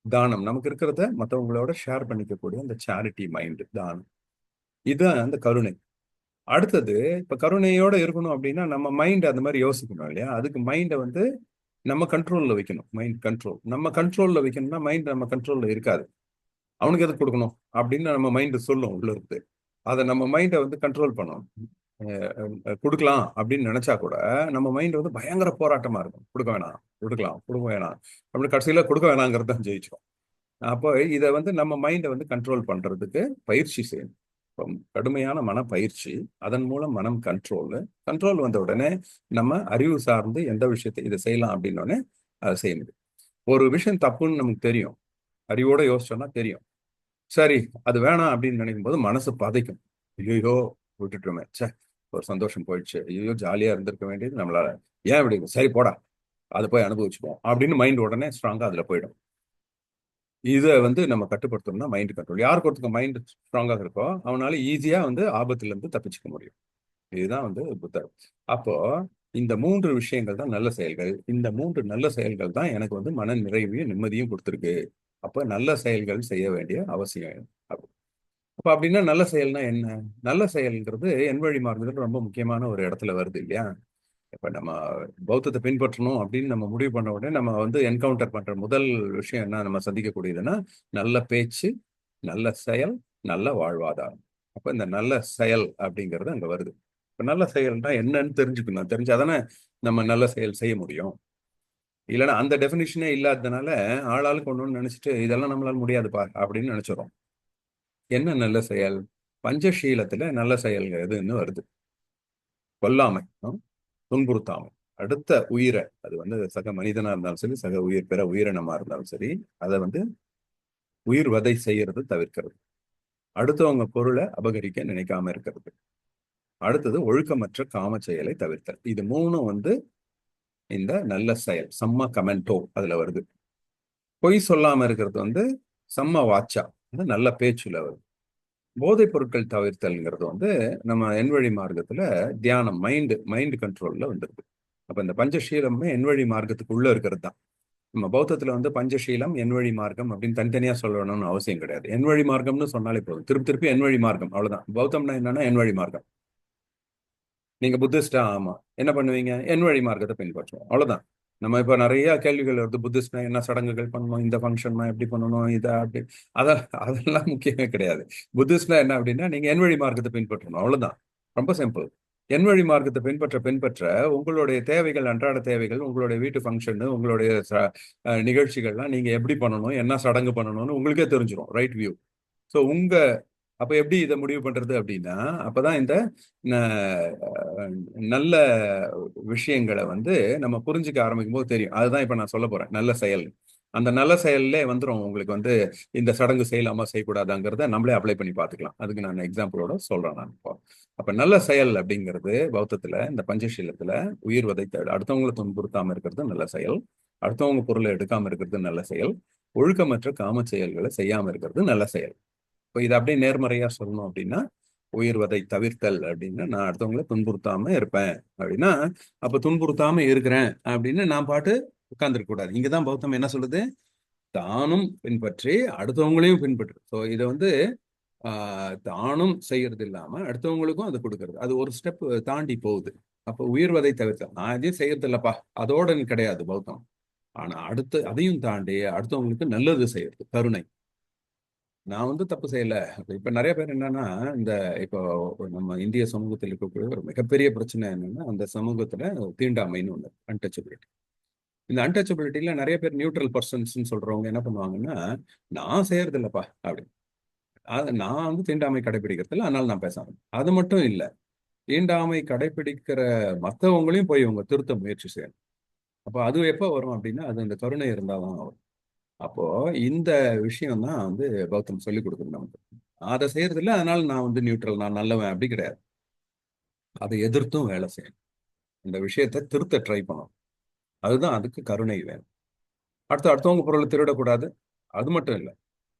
Speaker 1: தானம், நமக்கு இருக்கிறத மற்றவங்களோட ஷேர் பண்ணிக்கக்கூடிய அந்த சேரிட்டி மைண்ட், தானம், இதுதான் அந்த கருணை. அடுத்தது இப்ப கருணையோட இருக்கணும் அப்படின்னா நம்ம மைண்ட் அந்த மாதிரி யோசிக்கணும் இல்லையா? அதுக்கு மைண்டை வந்து நம்ம கண்ட்ரோல்ல வைக்கணும். மைண்ட் கண்ட்ரோல் நம்ம கண்ட்ரோல்ல வைக்கணும்னா மைண்ட் நம்ம கண்ட்ரோல்ல இருக்காது. அவனுக்கு எது கொடுக்கணும் அப்படின்னு நம்ம மைண்ட் சொல்லும் உள்ள இருக்கு. அதை நம்ம மைண்டை வந்து கண்ட்ரோல் பண்ணணும். கொடுக்கலாம் அப்படின்னு நினைச்சா கூட நம்ம மைண்ட் வந்து பயங்கர போராட்டமா இருக்கும். கொடுக்க வேணாம், கொடுக்கலாம், கொடுக்க வேணாம் அப்படின்னு கடைசியில கொடுக்க வேணாங்கிறது தான் ஜெயிச்சோம். அப்போ இதை வந்து நம்ம மைண்டை வந்து கண்ட்ரோல் பண்றதுக்கு பயிற்சி செய்யணும். கடுமையான மன பயிற்சி, அதன் மூலம் மனம் கண்ட்ரோல் வந்த உடனே நம்ம அறிவு சார்ந்து எந்த விஷயத்தை இதை செய்யலாம் அப்படின்னு அதை செய்ய முடியும். ஒரு விஷயம் தப்புன்னு நமக்கு தெரியும், அறிவோட யோசிச்சோம்னா தெரியும். சரி அது வேணாம் அப்படின்னு நினைக்கும் போது மனசு பதைக்கும். ஐயோ விட்டுட்டோமே, சே ஒரு சந்தோஷம் போயிடுச்சு, ஐயோ ஜாலியா இருந்திருக்க வேண்டியது நம்மளால, ஏன் இப்படி, சரி போடா அதை போய் அனுபவிச்சுப்போம் அப்படின்னு மைண்ட் உடனே ஸ்ட்ராங்கா அதுல போயிடும். இதை வந்து நம்ம கட்டுப்படுத்தணும்னா மைண்ட் கண்ட்ரோல். யாருக்கு ஒருத்தருக்கு மைண்ட் ஸ்ட்ராங்காக இருக்கோ அவனால ஈஸியா வந்து ஆபத்துல இருந்து தப்பிச்சுக்க முடியும். இதுதான் வந்து புத்தர். அப்போ இந்த 3 விஷயங்கள் தான் நல்ல செயல்கள். இந்த 3 நல்ல செயல்கள் தான் எனக்கு வந்து மன நிறைவையும் நிம்மதியும் கொடுத்துருக்கு. அப்ப நல்ல செயல்கள் செய்ய வேண்டிய அவசியம். அப்ப அப்படின்னா நல்ல செயல்னா என்ன? நல்ல செயல்ங்கிறது என் வழி மாறுதல் ரொம்ப முக்கியமான ஒரு இடத்துல வருது இல்லையா? இப்ப நம்ம பௌத்தத்தை பின்பற்றணும் அப்படின்னு நம்ம முடிவு பண்ண உடனே நம்ம வந்து என்கவுண்டர் பண்ற முதல் விஷயம் என்ன நம்ம சந்திக்கக்கூடியதுன்னா நல்ல பேச்சு, நல்ல செயல், நல்ல வாழ்வாதாரம். அப்ப இந்த நல்ல செயல் அப்படிங்கிறது அங்க வருது. இப்ப நல்ல செயல்னா என்னன்னு தெரிஞ்சுக்கணும். தெரிஞ்சாதானே நம்ம நல்ல செயல் செய்ய முடியும். இல்லைன்னா அந்த டெஃபினிஷனே இல்லாததுனால ஆளாளுக்கு ஒன்று நினைச்சிட்டு இதெல்லாம் நம்மளால முடியாதுப்பா அப்படின்னு நினைச்சிடும். என்ன நல்ல செயல்? பஞ்சசீலத்துல நல்ல செயல்கள் எதுன்னு வருது. கொல்லாமை, துன்புறுத்தாமை, அடுத்த உயிரை, அது வந்து சக மனிதனா இருந்தாலும் சரி, சக உயிர் பிற உயிரினமா இருந்தாலும் சரி, அதை வந்து உயிர் வதை செய்யறது தவிர்க்கிறது. அடுத்தவங்க பொருளை அபகரிக்க நினைக்காம இருக்கிறது. அடுத்தது ஒழுக்கமற்ற காம செயலை தவிர்த்தல். இது மூணும் வந்து இந்த நல்ல செயல், சம்ம கமெண்டோ அதுல வருது. பொய் சொல்லாம இருக்கிறது வந்து சம்ம வாச்சா, அது நல்ல பேச்சுல வருது. போதைப் பொருட்கள் தவிர்த்தல்ங்கிறது வந்து நம்ம எண்வழி மார்க்கத்துல தியானம், மைண்ட் கண்ட்ரோல்ல வந்துருக்கு. அப்ப இந்த பஞ்சசீலமே எண்வழி மார்க்கத்துக்கு உள்ள இருக்கிறது தான். நம்ம பௌத்தத்துல வந்து பஞ்சசீலம் எண்வழி மார்க்கம் அப்படின்னு தனித்தனியா சொல்லணும்னு அவசியம் கிடையாது. எண்வழி மார்க்கம்னு சொன்னாலே போதும். திருப்பி திருப்பி எண்வழி மார்க்கம், அவ்வளவுதான். பௌத்தம்னா என்னன்னா எண்வழி மார்க்கம். நீங்க புத்திஸ்டா? ஆமா. என்ன பண்ணுவீங்க? என் வழி மார்க்கத்தை பின்பற்றுவோம், அவ்வளவுதான். நம்ம இப்ப நிறைய கேள்விகள் வருது. புத்திஸ்ட்னா என்ன சடங்குகள் பண்ணணும், இந்த ஃபங்க்ஷன்னா எப்படி பண்ணணும், இதை அப்படி, அத அதெல்லாம் முக்கியமே கிடையாது. புத்திஸ்ட்னா என்ன அப்படின்னா நீங்க என் வழி மார்க்கத்தை பின்பற்றணும், அவ்வளவுதான். ரொம்ப சிம்பிள். என் வழி மார்க்கத்தை பின்பற்ற உங்களுடைய தேவைகள், அன்றாட தேவைகள், உங்களுடைய வீட்டு ஃபங்க்ஷனு, உங்களுடைய நிகழ்ச்சிகள்லாம் நீங்க எப்படி பண்ணணும், என்ன சடங்கு பண்ணணும்னு உங்களுக்கே தெரிஞ்சிடும். Right view. ஸோ அப்ப எப்படி இதை முடிவு பண்றது அப்படின்னா, அப்பதான் இந்த நல்ல விஷயங்களை வந்து நம்ம புரிஞ்சுக்க ஆரம்பிக்கும் போது தெரியும். அதுதான் இப்ப நான் சொல்ல போறேன், நல்ல செயல். அந்த நல்ல செயல்ல வந்துடும் உங்களுக்கு வந்து இந்த சடங்கு செய்யலாமா செய்யக்கூடாதாங்கிறத நம்மளே அப்ளை பண்ணி பார்த்துக்கலாம். அதுக்கு நான் எக்ஸாம்பிளோட சொல்றேன் நான் இப்போ. அப்ப நல்ல செயல் அப்படிங்கிறது பௌத்தத்துல இந்த பஞ்சசீலத்துல உயிர் வதைத்த அடுத்தவங்களை துன்புறுத்தாம இருக்கிறது நல்ல செயல். அடுத்தவங்க பொருளை எடுக்காம இருக்கிறது நல்ல செயல். ஒழுக்கமற்ற காம செயல்களை செய்யாம இருக்கிறது நல்ல செயல். இப்போ இதை அப்படியே நேர்மறையா சொல்லணும் அப்படின்னா, உயிர்வதை தவிர்த்தல் அப்படின்னா நான் அடுத்தவங்களை துன்புறுத்தாம இருப்பேன் அப்படின்னா, அப்ப துன்புறுத்தாம இருக்கிறேன் அப்படின்னு நான் பாட்டு உட்கார்ந்துருக்க கூடாது. இங்கதான் பௌத்தம் என்ன சொல்லுது? தானும் பின்பற்றி அடுத்தவங்களையும் பின்பற்று. ஸோ இதை வந்து தானும் செய்யறது இல்லாம அடுத்தவங்களுக்கும் அது கொடுக்கறது. அது ஒரு ஸ்டெப் தாண்டி போகுது. அப்போ உயிர்வதை தவிர்த்தல், நான் எதையும் செய்யறது இல்லப்பா அதோட கிடையாது பௌத்தம். ஆனா அடுத்து அதையும் தாண்டி அடுத்தவங்களுக்கு நல்லது செய்யறது, கருணை. நான் வந்து தப்பு செய்யல. இப்ப நிறைய பேர் என்னன்னா, இந்த இப்போ நம்ம இந்திய சமூகத்தில் இருக்கக்கூடிய ஒரு மிகப்பெரிய பிரச்சனை என்னன்னா, அந்த சமூகத்துல தீண்டாமைன்னு ஒண்ணு, அன்டச்சபிலிட்டி. இந்த அன்டச்சபிலிட்டியில நிறைய பேர் நியூட்ரல் பர்சன்ஸ் சொல்றவங்க என்ன பண்ணுவாங்கன்னா, நான் செய்யறது இல்லப்பா அப்படி, நான் வந்து தீண்டாமை கடைபிடிக்கிறது இல்லை, அதனால நான் பேசாம. அது மட்டும் இல்ல, தீண்டாமை கடைபிடிக்கிற மற்றவங்களையும் போய் இவங்க திருத்த முயற்சி செய்யணும். அப்போ அது எப்போ வரும் அப்படின்னா, அது இந்த கருணை இருந்தாதான் வரும். அப்போ இந்த விஷயம் தான் வந்து பௌத்தம் சொல்லிக் கொடுக்குது நமக்கு. அதை செய்யறது இல்லை, அதனால நான் வந்து நியூட்ரல், நான் நல்லவன் அப்படி கிடையாது. அதை எதிர்த்தும் வேலை செய்யணும். இந்த விஷயத்தை திருத்த ட்ரை பண்ணணும். அதுதான், அதுக்கு கருணை வேணும். அடுத்தவங்க பொருளை திருடக்கூடாது. அது மட்டும் இல்லை,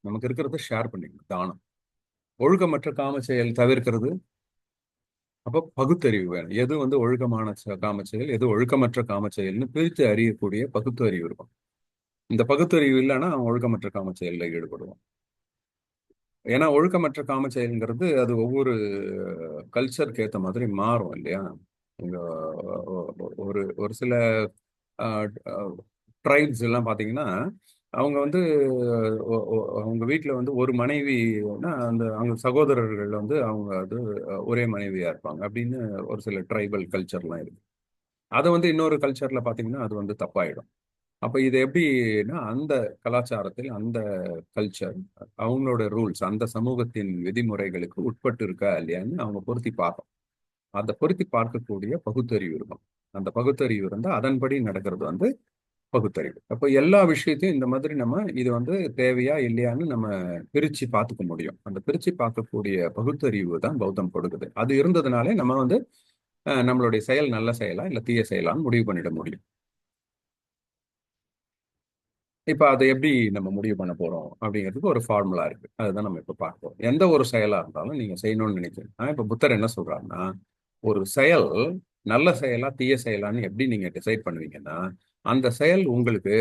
Speaker 1: நமக்கு இருக்கிறத ஷேர் பண்ணிக்கணும், தானம். ஒழுக்கமற்ற காம செயல் தவிர்க்கிறது. அப்போ பகுத்தறிவு வேணும். எது வந்து ஒழுக்கமான காம செயல், எது ஒழுக்கமற்ற காம செயல்னு பிரித்து அறியக்கூடிய பகுத்தறிவு இருக்கும். இந்த பகுத்தறிவு இல்லைன்னா அவன் ஒழுக்கமற்ற காம செயலில் ஈடுபடுவான். ஏன்னா ஒழுக்கமற்ற காம செயல்ங்கிறது அது ஒவ்வொரு கல்ச்சருக்கு ஏற்ற மாதிரி மாறும் இல்லையா? இங்க ஒரு ஒரு சில ட்ரைப்ஸ் எல்லாம் பார்த்தீங்கன்னா, அவங்க வந்து அவங்க வீட்டில் வந்து ஒரு மனைவினா அந்த அவங்க சகோதரர்கள் வந்து அவங்க அது ஒரே மனைவியா இருப்பாங்க அப்படின்னு ஒரு சில ட்ரைபல் கல்ச்சர்லாம் இருக்கு. அதை வந்து இன்னொரு கல்ச்சர்ல பார்த்தீங்கன்னா அது வந்து தப்பாயிடும். அப்ப இது எப்படின்னா, அந்த கலாச்சாரத்தில் அந்த கல்ச்சர், அவங்களோட ரூல்ஸ், அந்த சமூகத்தின் விதிமுறைகளுக்கு உட்பட்டு இருக்கா இல்லையான்னு அவங்க பொருத்தி பார்க்கும். அந்த பொருத்தி பார்க்கக்கூடிய பகுத்தறிவு இருக்கும். அந்த பகுத்தறிவு இருந்தா அதன்படி நடக்கிறது வந்து பகுத்தறிவு. அப்ப எல்லா விஷயத்தையும் இந்த மாதிரி நம்ம இது வந்து தேவையா இல்லையான்னு நம்ம பிரிச்சு பார்த்துக்க முடியும். அந்த பிரிச்சு பார்க்கக்கூடிய பகுத்தறிவு தான் பௌத்தம் கொடுக்குது. அது இருந்ததுனாலே நம்ம வந்து நம்மளுடைய செயல் நல்ல செயலா இல்ல தீய செயலான்னு முடிவு பண்ணிட முடியும். இப்ப அதை எப்படி நம்ம முடிவு பண்ண போறோம் அப்படிங்கிறதுக்கு ஒரு ஃபார்முலா இருக்கு. அதுதான் நம்ம இப்ப பார்ப்போம். எந்த ஒரு செயலா இருந்தாலும் நீங்க செய்யணும்னு நினைக்கிறீங்கன்னா, இப்ப புத்தர் என்ன சொல்றாருன்னா, ஒரு செயல் நல்ல செயலா தீய செயலான்னு எப்படி நீங்க டிசைட் பண்ணுவீங்கன்னா, அந்த செயல் உங்களுக்கு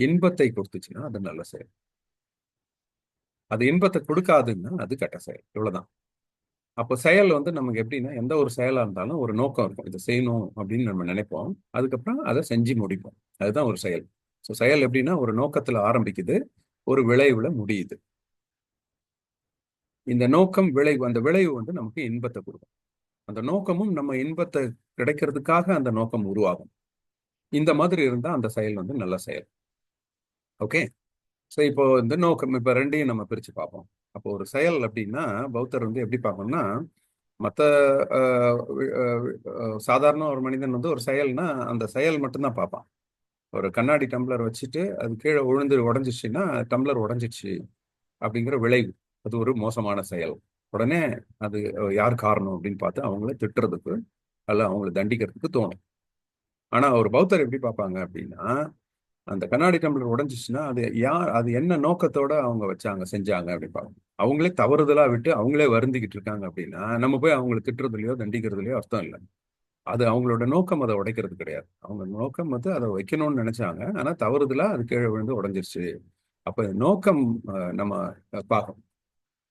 Speaker 1: இன்பத்தை கொடுத்துச்சுன்னா அது நல்ல செயல். அது இன்பத்தை கொடுக்காதுன்னா அது கெட்ட செயல். இவ்வளவுதான். அப்போ செயல் வந்து நமக்கு எப்படின்னா, எந்த ஒரு செயலா இருந்தாலும் ஒரு நோக்கம் இருக்கும். இதை செய்யணும் அப்படின்னு நம்ம நினைப்போம். அதுக்கப்புறம் அதை செஞ்சு முடிப்போம். அதுதான் ஒரு செயல். ஸோ செயல் எப்படின்னா, ஒரு நோக்கத்துல ஆரம்பிக்குது, ஒரு விளைவுல முடியுது. இந்த நோக்கம் விளைவு, அந்த விளைவு வந்து நமக்கு இன்பத்தை கொடுக்கும். அந்த நோக்கமும் நம்ம இன்பத்தை கிடைக்கிறதுக்காக அந்த நோக்கம் உருவாகும். இந்த மாதிரி இருந்தா அந்த செயல் வந்து நல்ல செயல். ஓகே. ஸோ இப்போ இந்த நோக்கம் இப்போ ரெண்டையும் நம்ம பிரிச்சு பார்ப்போம். அப்போ ஒரு செயல் அப்படின்னா பௌத்தர் வந்து எப்படி பார்க்கணும்னா, மற்ற சாதாரண ஒரு மனிதன் வந்து ஒரு செயல்னா அந்த செயல் மட்டும்தான் பார்ப்பான். ஒரு கண்ணாடி டம்ளர் வச்சுட்டு அது கீழே விழுந்து உடஞ்சிச்சுன்னா டம்ளர் உடஞ்சிச்சு அப்படிங்கிற விளைவு, அது ஒரு மோசமான செயல். உடனே அது யார் காரணம் அப்படின்னு பார்த்து அவங்கள திட்டுறதுக்கு அல்ல அவங்கள தண்டிக்கிறதுக்கு தோணும். ஆனா ஒரு பௌத்தர் எப்படி பார்ப்பாங்க அப்படின்னா, அந்த கண்ணாடி டம்ளர் உடைஞ்சிச்சுன்னா அது என்ன நோக்கத்தோட அவங்க வச்சாங்க செஞ்சாங்க அப்படிப்பாங்க. அவங்களே தவறுதலா விட்டு அவங்களே வருந்திக்கிட்டு இருக்காங்க அப்படின்னா நம்ம போய் அவங்களை திட்டுறதுலையோ தண்டிக்கிறதுலையோ அர்த்தம் இல்லை. அது அவங்களோட நோக்கம் அதை உடைக்கிறது கிடையாது. அவங்க நோக்கம் வந்து அதை வைக்கணும்னு நினைச்சாங்க, ஆனா தவறுதலா அது கீழே விழுந்து உடைஞ்சிருச்சு. அப்ப நோக்கம் நம்ம பார்க்கணும்.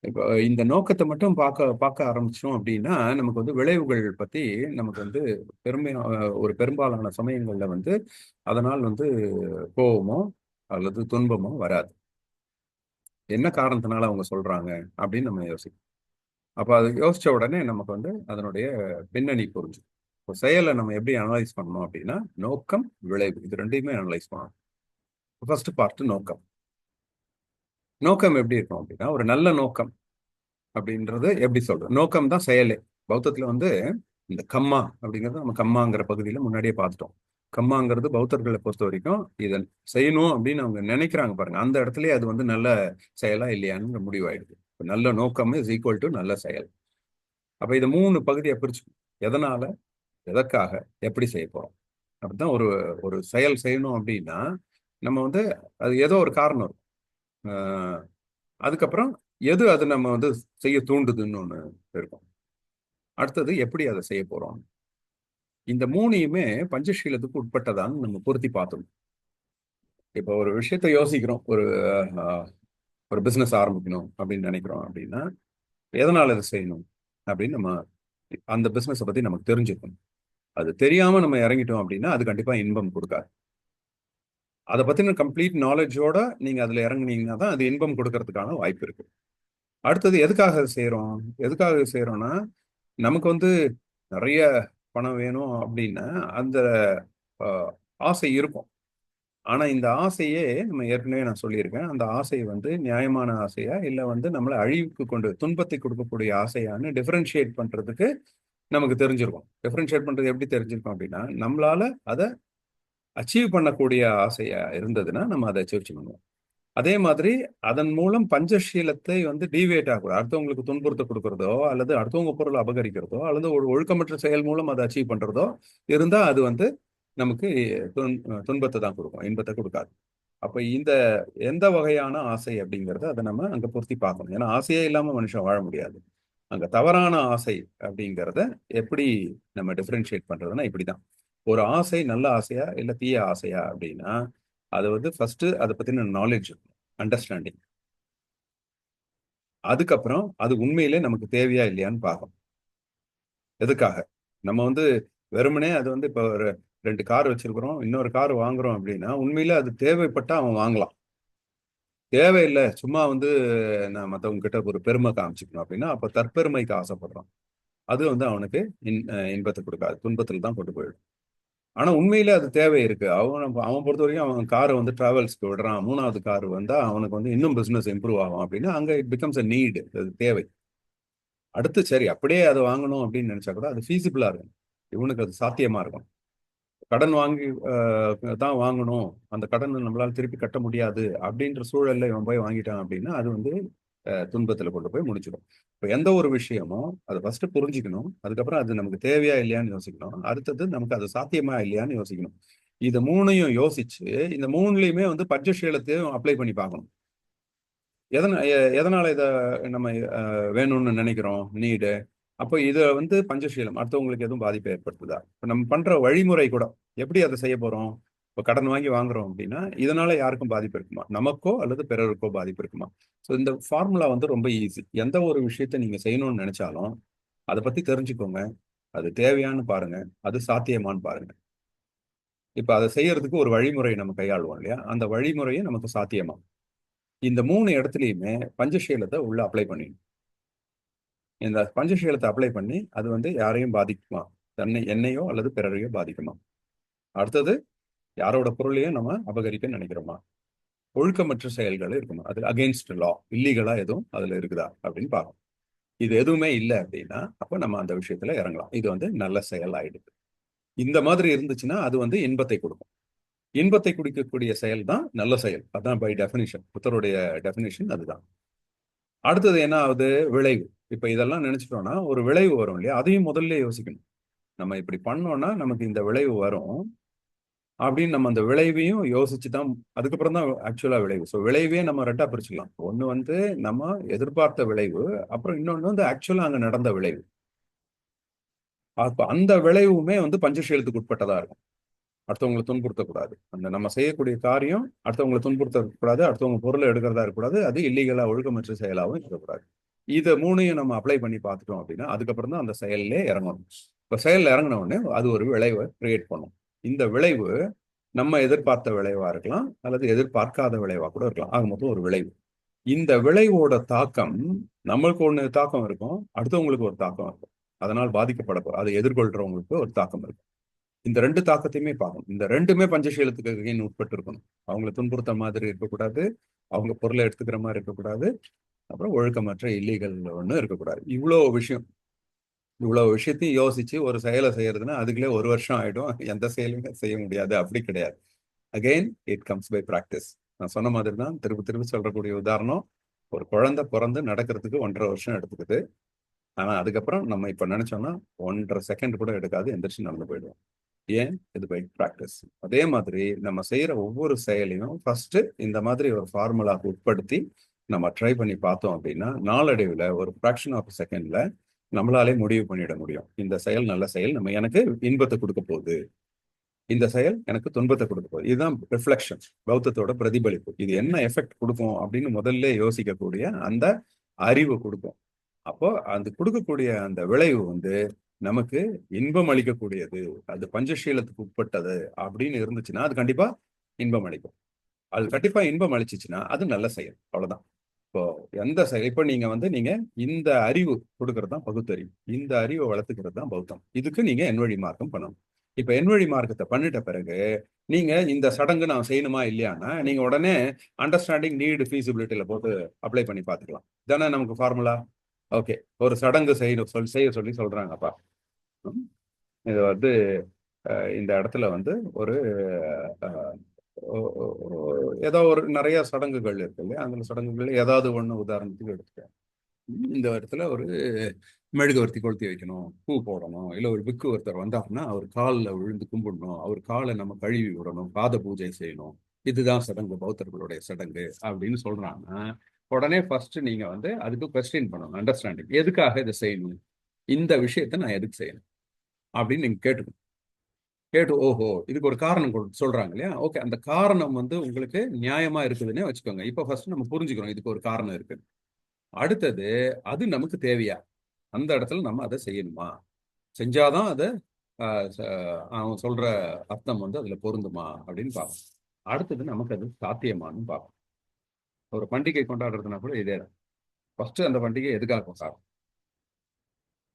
Speaker 1: இப்போ இந்த நோக்கத்தை மட்டும் பார்க்க பார்க்க ஆரம்பிச்சோம் அப்படின்னா நமக்கு வந்து விளைவுகள் பத்தி நமக்கு வந்து ஒரு பெரும்பாலான சமயங்கள்ல வந்து அதனால் வந்து கோபமோ அல்லது துன்பமோ வராது. என்ன காரணத்தினால அவங்க சொல்றாங்க அப்படின்னு நம்ம யோசிக்கணும். அப்ப அது யோசிச்ச உடனே நமக்கு வந்து அதனுடைய பின்னணி புரிஞ்சும். இப்போ செயலை நம்ம எப்படி அனலைஸ் பண்ணணும் அப்படின்னா நோக்கம், விளைவு இது ரெண்டையுமே அனலைஸ் பண்ணணும். ஃபர்ஸ்ட் பார்ட் நோக்கம். நோக்கம் எப்படி இருக்கும் அப்படின்னா ஒரு நல்ல நோக்கம் அப்படின்றது எப்படி சொல்றது, நோக்கம் தான் செயலே. பௌத்தத்துல வந்து இந்த கம்மா அப்படிங்கிறது நம்ம கம்மாங்கிற பகுதியில முன்னாடியே பார்த்துட்டோம். கம்மாங்கிறது பௌத்தர்களை பொறுத்த வரைக்கும் இதை செய்யணும் அப்படின்னு அவங்க நினைக்கிறாங்க பாருங்க, அந்த இடத்துலயே அது வந்து நல்ல செயலா இல்லையான்னு முடிவாயிடுது. நல்ல நோக்கம் இஸ் ஈக்குவல் டு நல்ல செயல். அப்ப இதை 3 பகுதியை பிரிச்சு, எதனால, எதற்காக, எப்படி செய்ய போறோம். அப்படித்தான் ஒரு ஒரு செயல் செய்யணும் அப்படின்னா நம்ம வந்து அது ஏதோ ஒரு காரணம் இருக்கும். அதுக்கப்புறம் எது அது நம்ம வந்து செய்ய தூண்டுதுன்னு ஒண்ணு இருக்கும். அடுத்தது எப்படி அதை செய்ய போறோம். இந்த மூணையுமே பஞ்சசீலத்துக்கு உட்பட்டதான்னு நம்ம பொருத்தி பார்த்தோம். இப்போ ஒரு விஷயத்தை யோசிக்கிறோம், அஹ், ஒரு பிசினஸ் ஆரம்பிக்கணும் அப்படின்னு நினைக்கிறோம் அப்படின்னா எதனால இதை செய்யணும் அப்படின்னு நம்ம அந்த பிசினஸை பத்தி நமக்கு தெரிஞ்சுக்கணும். அது தெரியாம நம்ம இறங்கிட்டோம் அப்படின்னா அது கண்டிப்பா இன்பம் கொடுக்காது. அதை பத்தின கம்ப்ளீட் நாலேஜோட நீங்க அதுல இறங்குனீங்கன்னா தான் அது இன்பம் கொடுக்கறதுக்கான வாய்ப்பு இருக்கு. அடுத்தது எதுக்காக அதை செய்யறோம், எதுக்காக இதை செய்யறோம்னா நமக்கு வந்து நிறைய பணம் வேணும் அப்படின்னா அந்த ஆஹ், ஆசை இருக்கும். ஆனா இந்த ஆசையே நம்ம ஏற்கனவே நான் சொல்லியிருக்கேன், அந்த ஆசை வந்து நியாயமான ஆசையா இல்ல வந்து நம்மளை அழிவுக்கு கொண்டு துன்பத்தை கொடுக்கக்கூடிய ஆசையான்னு டிஃபரன்ஷியேட் பண்றதுக்கு நமக்கு தெரிஞ்சிருக்கும். டிஃபரன்ஷியேட் பண்றது எப்படி தெரிஞ்சிருக்கும் அப்படின்னா நம்மளால அதை அச்சீவ் பண்ணக்கூடிய ஆசையா இருந்ததுன்னா நம்ம அதை அச்சீவ் பண்ணுவோம். அதே மாதிரி அதன் மூலம் பஞ்சசீலத்தை வந்து டீவியேட் ஆகக்கூடாது. அடுத்தவங்களுக்கு துன்புறுத்த கொடுக்கறதோ அல்லது அடுத்தவங்க பொருளை அபகரிக்கிறதோ அல்லது ஒரு ஒழுக்கமற்ற செயல் மூலம் அதை அச்சீவ் பண்றதோ இருந்தா அது வந்து நமக்கு துன்பத்தை தான் கொடுக்கும், இன்பத்தை கொடுக்காது. அப்ப இந்த எந்த வகையான ஆசை அப்படிங்கறத அதை நம்ம அங்க பொருத்தி பார்க்கணும். ஏன்னா ஆசையே இல்லாம மனுஷன் வாழ முடியாது. அங்க தவறான ஆசை அப்படிங்கிறத எப்படி நம்ம டிஃபரன்ஷியேட் பண்றதுன்னா இப்படிதான். ஒரு ஆசை நல்ல ஆசையா இல்ல தீய ஆசையா அப்படின்னா அது வந்து ஃபர்ஸ்ட் அதை பத்தின நாலேஜ், அண்டர்ஸ்டாண்டிங். அதுக்கப்புறம் அது உண்மையிலே நமக்கு தேவையா இல்லையான்னு பார்க்கணும். எதுக்காக நம்ம வந்து வெறுமனே அது வந்து இப்போ ஒரு 2 கார் வச்சிருக்கிறோம், இன்னொரு கார் வாங்குறோம் அப்படின்னா உண்மையில அது தேவைப்பட்டா அவன் வாங்கலாம். தேவையில்லை சும்மா வந்து நான் மற்றவங்க கிட்ட ஒரு பெருமை காமிச்சிக்கணும் அப்படின்னா அப்ப தற்பெருமைக்கு ஆசைப்படுறான். அது வந்து அவனுக்கு இன்பத்தை கொடுக்காது, துன்பத்தில் தான் கொண்டு போயிடும். ஆனா உண்மையிலே அது தேவை இருக்கு. அவன் பொறுத்த வரைக்கும் அவன் காரை வந்து டிராவல்ஸ்க்கு விடுறான், 3வது கார் வந்தா அவனுக்கு வந்து இன்னும் பிசினஸ் இம்ப்ரூவ் ஆகும் அப்படின்னா அங்க இட் பிகம்ஸ் அ நீடு, அது தேவை. அடுத்து சரி அப்படியே அதை வாங்கணும் அப்படின்னு நினைச்சா கூட அது ஃபீசிபிளா இருக்கும், இவனுக்கு அது சாத்தியமா இருக்கும். கடன் வாங்கி தான் வாங்கணும், அந்த கடனை நம்மளால திருப்பி கட்ட முடியாது அப்படின்ற சூழல்ல இவன் போய் வாங்கிட்டான் அப்படின்னா அது வந்து துன்பத்துல கொண்டு போய் முடிச்சிடும். இப்போ எந்த ஒரு விஷயமும் அதை ஃபர்ஸ்ட் புரிஞ்சுக்கணும், அதுக்கப்புறம் அது நமக்கு தேவையா இல்லையான்னு யோசிக்கணும், அடுத்தது நமக்கு அது சாத்தியமா இல்லையான்னு யோசிக்கணும். இது மூணையும் யோசிச்சு இந்த மூணுலயுமே வந்து பட்ஜெட் அப்ளை பண்ணி பார்க்கணும். எதனால இதை நம்ம வேணும்னு நினைக்கிறோம், நீடு. அப்போ இதை வந்து பஞ்சசீலம் அடுத்தவங்களுக்கு எதுவும் பாதிப்பை ஏற்படுத்துதா, இப்போ நம்ம பண்ற வழிமுறை கூட எப்படி அதை செய்ய போறோம். இப்போ கடன் வாங்கி வாங்குறோம் அப்படின்னா இதனால யாருக்கும் பாதிப்பு இருக்குமா, நமக்கோ அல்லது பிறருக்கோ பாதிப்பு இருக்குமா. ஸோ இந்த ஃபார்முலா வந்து ரொம்ப ஈஸி. எந்த ஒரு விஷயத்த நீங்க செய்யணும்னு நினைச்சாலும் அதை பத்தி தெரிஞ்சுக்கோங்க, அது தேவையான்னு பாருங்க, அது சாத்தியமான்னு பாருங்க. இப்போ அதை செய்யறதுக்கு ஒரு வழிமுறை நம்ம கையாளுவோம் இல்லையா, அந்த வழிமுறையை நமக்கு சாத்தியமா. இந்த 3 இடத்துலையுமே பஞ்சசீலத்தை உள்ள அப்ளை பண்ணிடணும். இந்த பஞ்சசீலத்தை அப்ளை பண்ணி அது வந்து யாரையும் பாதிக்குமா, என்னையோ அல்லது பிறரையோ பாதிக்குமா. அடுத்தது யாரோட பொருளையும் நம்ம அபகரிக்க நினைக்கிறோமா? ஒழுக்கமற்ற செயல்கள் இருக்கணும். அது அகெயின்ஸ்ட் லா, இல்லீகலா எதுவும் அதுல இருக்குதா அப்படின்னு பார்க்கணும். இது எதுவுமே இல்லை அப்படின்னா அப்ப நம்ம அந்த விஷயத்துல இறங்கலாம். இது வந்து நல்ல செயல் ஆயிடுது. இந்த மாதிரி இருந்துச்சுன்னா அது வந்து இன்பத்தை கொடுக்கும். இன்பத்தை குடிக்கக்கூடிய செயல் தான் நல்ல செயல். அதான் பை டெஃபினிஷன், புத்தருடைய டெஃபினிஷன் அதுதான். அடுத்தது என்ன ஆகுது? விளைவு. இப்ப இதெல்லாம் நினைச்சிட்டோம்னா ஒரு விளைவு வரும் இல்லையா? அதையும் முதல்ல யோசிக்கணும். நம்ம இப்படி பண்ணோம்னா நமக்கு இந்த விளைவு வரும் அப்படின்னு நம்ம அந்த விளைவையும் யோசிச்சு தான் அதுக்கப்புறம் தான் ஆக்சுவலா விளைவு. ஸோ விளைவே நம்ம ரெண்டா பிரிச்சுக்கலாம். ஒன்று வந்து நம்ம எதிர்பார்த்த விளைவு, அப்புறம் இன்னொன்று வந்து ஆக்சுவலா அங்க நடந்த விளைவு. அப்ப அந்த விளைவுமே வந்து பஞ்சசீலத்துக்கு உட்பட்டதா இருக்கும். அடுத்தவங்களை துன்புறுத்தக்கூடாது. அந்த நம்ம செய்யக்கூடிய காரியம் அடுத்தவங்களை துன்புறுத்தக்கூடாது, அடுத்தவங்க பொருளை எடுக்கிறதா இருக்கக்கூடாது, அது இல்லீகலா ஒழுக்கமற்ற செயலாகவும் இருக்கக்கூடாது. இதை மூணையும் நம்ம அப்ளை பண்ணி பார்த்துட்டோம் அப்படின்னா அதுக்கப்புறம் தான் அந்த செயல்லே இறங்கணும். இப்போ செயலில் இறங்கின உடனே அது ஒரு விளைவை கிரியேட் பண்ணும். இந்த விளைவு நம்ம எதிர்பார்த்த விளைவா இருக்கலாம் அல்லது எதிர்பார்க்காத விளைவா கூட இருக்கலாம். ஆக மொத்தம் ஒரு விளைவு. இந்த விளைவோட தாக்கம் நம்மளுக்கு ஒன்று தாக்கம் இருக்கும், அடுத்தவங்களுக்கு ஒரு தாக்கம் இருக்கும். அதனால் பாதிக்கப்பட அதை எதிர்கொள்றவங்களுக்கு ஒரு தாக்கம் இருக்கும். இந்த ரெண்டு தாக்கத்தையுமே பார்க்கணும். இந்த ரெண்டுமே பஞ்சசீலத்துக்கு உட்பட்டு இருக்கணும். அவங்களை துன்புறுத்த மாதிரி இருக்கக்கூடாது, அவங்க பொருளை எடுத்துக்கிற மாதிரி இருக்கக்கூடாது, அப்புறம் ஒழுக்கமற்ற இல்லீகல் ஒன்றும் இருக்கக்கூடாது. இவ்வளவு விஷயத்தையும் யோசிச்சு ஒரு செயலை செய்யறதுன்னா அதுக்குள்ளே ஒரு வருஷம் ஆயிடும். எந்த செயலுமே செய்ய முடியாது. அப்படி கிடையாது. Again it comes by practice. நான் சொன்ன மாதிரி தான் திருப்பி திருப்பி சொல்றக்கூடிய உதாரணம், ஒரு குழந்தை பிறந்து நடக்கிறதுக்கு 1.5 வருஷம் எடுத்துக்குது. ஆனா அதுக்கப்புறம் நம்ம இப்ப நினைச்சோம்னா 1.5 செகண்ட் கூட எடுக்காது, எந்திரிச்சு நடந்து போயிடுவோம். ஏன்? இது பை ப்ராக்டிஸ். அதே மாதிரி நம்ம செய்யற ஒவ்வொரு செயலையும் ஃபர்ஸ்ட் இந்த மாதிரி ஒரு ஃபார்முலாக்கு உட்படுத்தி நம்ம ட்ரை பண்ணி பார்த்தோம் அப்படின்னா நாளடைவில் ஒரு ஃப்ராக்ஷன் ஆஃப் செகண்ட்ல நம்மளாலே முடிவு பண்ணிட முடியும். இந்த செயல் நல்ல செயல், நம்ம எனக்கு இன்பத்தை கொடுக்க போகுது, இந்த செயல் எனக்கு துன்பத்தை கொடுக்க போகுது. இதுதான் ரிஃப்ளெக்ஷன், பௌத்தத்தோட பிரதிபலிப்பு. இது என்ன எஃபெக்ட் கொடுக்கும் அப்படின்னு முதல்ல யோசிக்கக்கூடிய அந்த அறிவு கொடுக்கும். அப்போ அது கொடுக்கக்கூடிய அந்த விளைவு வந்து நமக்கு இன்பம் அளிக்கக்கூடியது, அது பஞ்சசீலத்துக்கு உட்பட்டது அப்படின்னு இருந்துச்சுன்னா அது கண்டிப்பா இன்பம் அளிக்கும். அது கண்டிப்பா இன்பம் அளிச்சிச்சுன்னா அது நல்ல செயல். அவ்வளவுதான். இப்போ எந்த செயல், இப்போ நீங்க வந்து நீங்க இந்த அறிவு கொடுக்கறது தான் பகுத்தறிவு. இந்த அறிவை வளர்த்துக்கிறது தான் பௌத்தம். இதுக்கு நீங்க எண்வழி மார்க்கம் பண்ணணும். இப்ப எண்வழி மார்க்கத்தை பண்ணிட்ட பிறகு நீங்க இந்த சடங்கு நான் செய்யணுமா இல்லையான்னா நீங்க உடனே அண்டர்ஸ்டாண்டிங் நீடு ஃபீசிபிலிட்டியில போட்டு அப்ளை பண்ணி பார்த்துக்கலாம். இதானே நமக்கு ஃபார்முலா. ஓகே, ஒரு சடங்கு செய்யணும் செய்ய சொல்லி சொல்றாங்கப்பா. இது வந்து இந்த இடத்துல வந்து ஒரு ஏதோ ஒரு நிறைய சடங்குகள் இருக்கு இல்லையா? அந்த சடங்குகள் ஏதாவது ஒண்ணு உதாரணத்துக்கு எடுத்துக்கேன். இந்த இடத்துல ஒரு மெழுகுவர்த்தி கொளுத்தி வைக்கணும், பூ போடணும், இல்லை ஒரு பிக்கு ஒருத்தர் வந்தாருன்னா அவர் காலில் விழுந்து கும்பிடணும், அவர் காலை நம்ம கழுவி விடணும், பாத பூஜை செய்யணும். இதுதான் சடங்கு, பௌத்தர்களுடைய சடங்கு அப்படின்னு சொல்றாங்கன்னா உடனே ஃபர்ஸ்ட் நீங்க வந்து அதுக்கு கொஸ்டின் பண்ணணும். அண்டர்ஸ்டாண்டிங், எதுக்காக இதை செய்யணும், இந்த விஷயத்த நான் எதுக்கு செய்யணும் அப்படின்னு நீங்க கேட்டுக்கணும். கேட்டு ஓஹோ இதுக்கு ஒரு காரணம் சொல்றாங்க இல்லையா? ஓகே, அந்த காரணம் வந்து உங்களுக்கு நியாயமா இருக்குதுன்னே வச்சுக்கோங்க. இப்போ ஃபர்ஸ்ட் நம்ம புரிஞ்சுக்கிறோம் இதுக்கு ஒரு காரணம் இருக்கு. அடுத்தது அது நமக்கு தேவையா, அந்த இடத்துல நம்ம அதை செய்யணுமா, செஞ்சாதான் அதை அவன் சொல்ற அர்த்தம் வந்து அதுல பொருந்துமா அப்படின்னு பார்ப்போம். அடுத்தது நமக்கு அது சாத்தியமானு பார்ப்போம். ஒரு பண்டிகை கொண்டாடுறதுனா கூட இதே தான். ஃபர்ஸ்ட் அந்த பண்டிகை எதுக்காக கொண்டாடும்,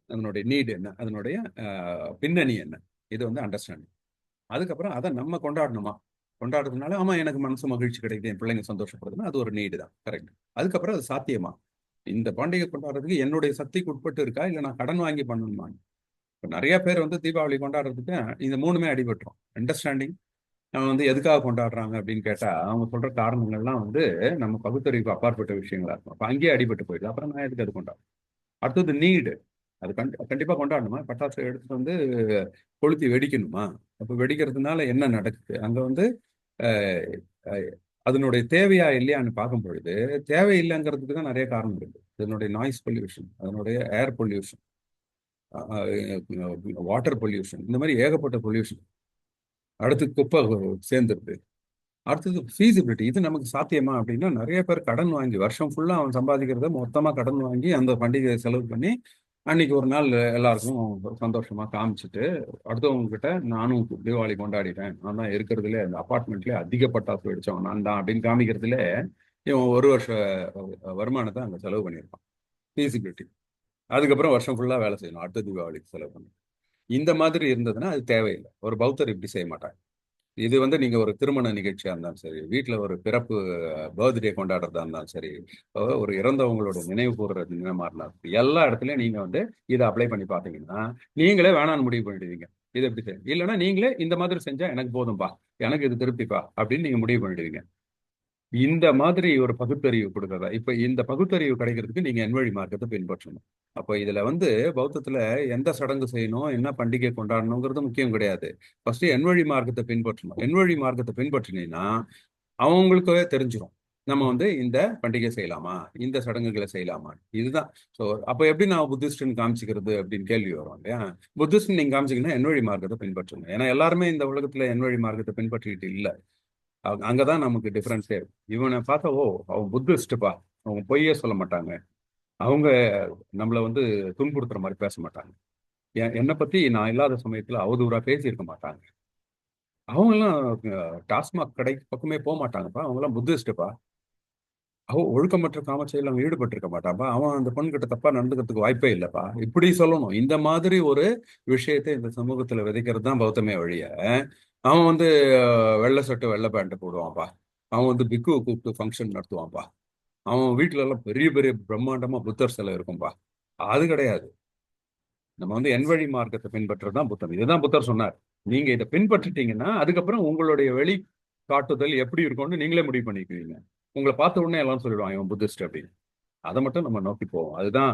Speaker 1: அதனுடைய நீடு என்ன, அதனுடைய பின்னணி என்ன, இது வந்து அண்டர்ஸ்டாண்டிங். அதுக்கப்புறம் அதை நம்ம கொண்டாடணுமா, கொண்டாடுறதுனால ஆமா எனக்கு மனசு மகிழ்ச்சி கிடைக்குது, என் பிள்ளைங்க சந்தோஷப்படுதுன்னா அது ஒரு நீடு தான். கரெக்ட். அதுக்கப்புறம் அது சாத்தியமா, இந்த பண்டிகை கொண்டாடுறதுக்கு என்னுடைய சக்திக்கு உட்பட்டு இருக்கா, இல்லை நான் கடன் வாங்கி பண்ணணுமா? இப்போ நிறைய பேர் வந்து தீபாவளி கொண்டாடுறதுக்கு இந்த மூணுமே அடிபட்டுரும். அண்டர்ஸ்டாண்டிங், நம்ம வந்து எதுக்காக கொண்டாடுறாங்க அப்படின்னு கேட்டா அவங்க சொல்ற காரணங்கள்லாம் வந்து நம்ம பகுத்தறிவுக்கு அப்பாற்பட்ட விஷயங்களா இருக்கும். அப்போ அங்கேயே அடிபட்டு போயிடுது. அப்புறம் நான் எதுக்கு அது கொண்டாடுறேன்? அடுத்தது நீடு, அது கண்டிப்பா கொண்டாடணுமா? பட்டாசு எடுத்துட்டு வந்து கொளுத்தி வெடிக்கணுமா? அப்போ வெடிக்கிறதுனால என்ன நடக்குது அங்க வந்து அஹ், அஹ், அதனுடைய தேவையா இல்லையான்னு பார்க்கும் பொழுது தேவையில்லைங்கிறதுக்கு தான் நிறைய காரணம் இருக்கு. அதனுடைய நாய்ஸ் பொல்யூஷன், அதனுடைய ஏர் பொல்யூஷன், வாட்டர் பொல்யூஷன், இந்த மாதிரி ஏகப்பட்ட பொல்யூஷன். அடுத்து குப்பை சேர்ந்துருது. அடுத்தது ஃபீசிபிலிட்டி, இது நமக்கு சாத்தியமா அப்படின்னா நிறைய பேர் கடன் வாங்கி வருஷம் ஃபுல்லா அவன் சம்பாதிக்கிறத மொத்தமா கடன் வாங்கி அந்த பண்டிகையை செலவு பண்ணி அன்னைக்கு ஒரு நாள் எல்லாருக்கும் சந்தோஷமா காமிச்சிட்டு அடுத்தவங்க கிட்ட நானும் தீபாவளி கொண்டாடிட்டேன், நான் தான் இருக்கிறதுல அந்த அப்பார்ட்மெண்ட்லேயே அதிக பட்டாசு வெடிச்சவன் நான் தான் அப்படின்னு காமிக்கிறதுல இவன் ஒரு வருஷ வருமானத்தை அங்கே செலவு பண்ணியிருப்பான். ஃபீசிபிலிட்டி. அதுக்கப்புறம் வருஷம் ஃபுல்லா வேலை செய்யணும் அடுத்த தீபாவளிக்கு செலவு பண்ணி. இந்த மாதிரி இருந்ததுன்னா அது தேவையில்லை. ஒரு பௌத்தர் இப்படி செய்ய மாட்டாங்க. இது வந்து நீங்க ஒரு திருமண நிகழ்ச்சியா இருந்தாலும் சரி, வீட்டுல ஒரு பிறப்பு பர்த்டே கொண்டாடுறதா இருந்தாலும் சரி, ஒரு இறந்தவங்களோட நினைவு கூறுற தினமா இருந்தாலும் சரி, எல்லா இடத்துலயும் நீங்க வந்து இதை அப்ளை பண்ணி பார்த்தீங்கன்னா நீங்களே வேணான்னு முடிவு பண்ணிடுவீங்க. இது எப்படி தெரியும்? இல்லைன்னா நீங்களே இந்த மாதிரி செஞ்சா எனக்கு போதும்பா, எனக்கு இது திருப்திப்பா அப்படின்னு நீங்க முடிவு பண்ணிடுவீங்க. இந்த மாதிரி ஒரு பகுத்தறிவு கொடுக்கறதா இப்ப இந்த பகுத்தறிவு கிடைக்கிறதுக்கு நீங்க எண்வழி மார்க்கத்தை பின்பற்றணும். அப்ப இதுல வந்து பௌத்தத்துல எந்த சடங்கு செய்யணும், என்ன பண்டிகை கொண்டாடணுங்கிறது முக்கியம் கிடையாது. ஃபர்ஸ்ட் எண்வழி மார்க்கத்தை பின்பற்றணும். எண்வழி மார்க்கத்தை பின்பற்றினீங்கன்னா அவங்களுக்கே தெரிஞ்சிடும் நம்ம வந்து இந்த பண்டிகை செய்யலாமா, இந்த சடங்குகளை செய்யலாமா. இதுதான். ஸோ அப்ப எப்படி நான் புத்திஸ்ட்னு காமிச்சிக்கிறது அப்படின்னு கேள்வி வரும் இல்லையா? புத்திஸ்ட் நீங்க காமிச்சிங்கன்னா எண்வழி மார்க்கத்தை பின்பற்றணும். ஏன்னா எல்லாருமே இந்த உலகத்துல எண்வழி மார்க்கத்தை பின்பற்றிட்டு இல்ல. அங்கதான் நமக்கு டிஃபரன்ஸே இருக்கு. இவனை பார்த்தா ஓ அவன் புத்திஸ்டுப்பா, அவங்க பொய்யே சொல்ல மாட்டாங்க, அவங்க நம்மளை வந்து துன்புறுத்துற மாதிரி பேச மாட்டாங்க, என்னை பத்தி நான் இல்லாத சமயத்துல அவதூறா பேசியிருக்க மாட்டாங்க, அவங்கெல்லாம் டாஸ்மாக் கடை பக்கமே போக மாட்டாங்கப்பா, அவங்கெல்லாம் புத்திஸ்டுப்பா, அவன் ஒழுக்கமற்ற காமச்செயல அவன் ஈடுபட்டு இருக்க மாட்டான்ப்பா, அவன் அந்த பொண்ணுகிட்ட தப்பா நடந்துக்கிறதுக்கு வாய்ப்பே இல்லப்பா, இப்படி சொல்லணும். இந்த மாதிரி ஒரு விஷயத்தை இந்த சமூகத்துல விதைக்கிறது தான் பௌத்தமே வழிய. அவன் வந்து வெள்ளை சட்டை வெள்ளை பேண்ட் போடுவான்ப்பா, அவன் வந்து பிக்குவை கூப்பிட்டு ஃபங்க்ஷன் நடத்துவான்ப்பா, அவன் வீட்டுல எல்லாம் பெரிய பெரிய பிரம்மாண்டமா புத்தர் சிலை இருக்கும்பா. அது கிடையாது. நம்ம வந்து எண்வழி மார்க்கத்தை பின்பற்றுறது தான் புத்தம். இதுதான் புத்தர் சொன்னார். நீங்க இதை பின்பற்றிட்டீங்கன்னா அதுக்கப்புறம் உங்களுடைய வெளி காட்டுதல் எப்படி இருக்கும்னு நீங்களே முடிவு பண்ணிக்குவீங்க. உங்களை பார்த்த உடனே எல்லாம் சொல்லிடுவாங்க இவன் புத்திஸ்ட் அப்படின்னு. அதை மட்டும் நம்ம நோக்கி போவோம். அதுதான்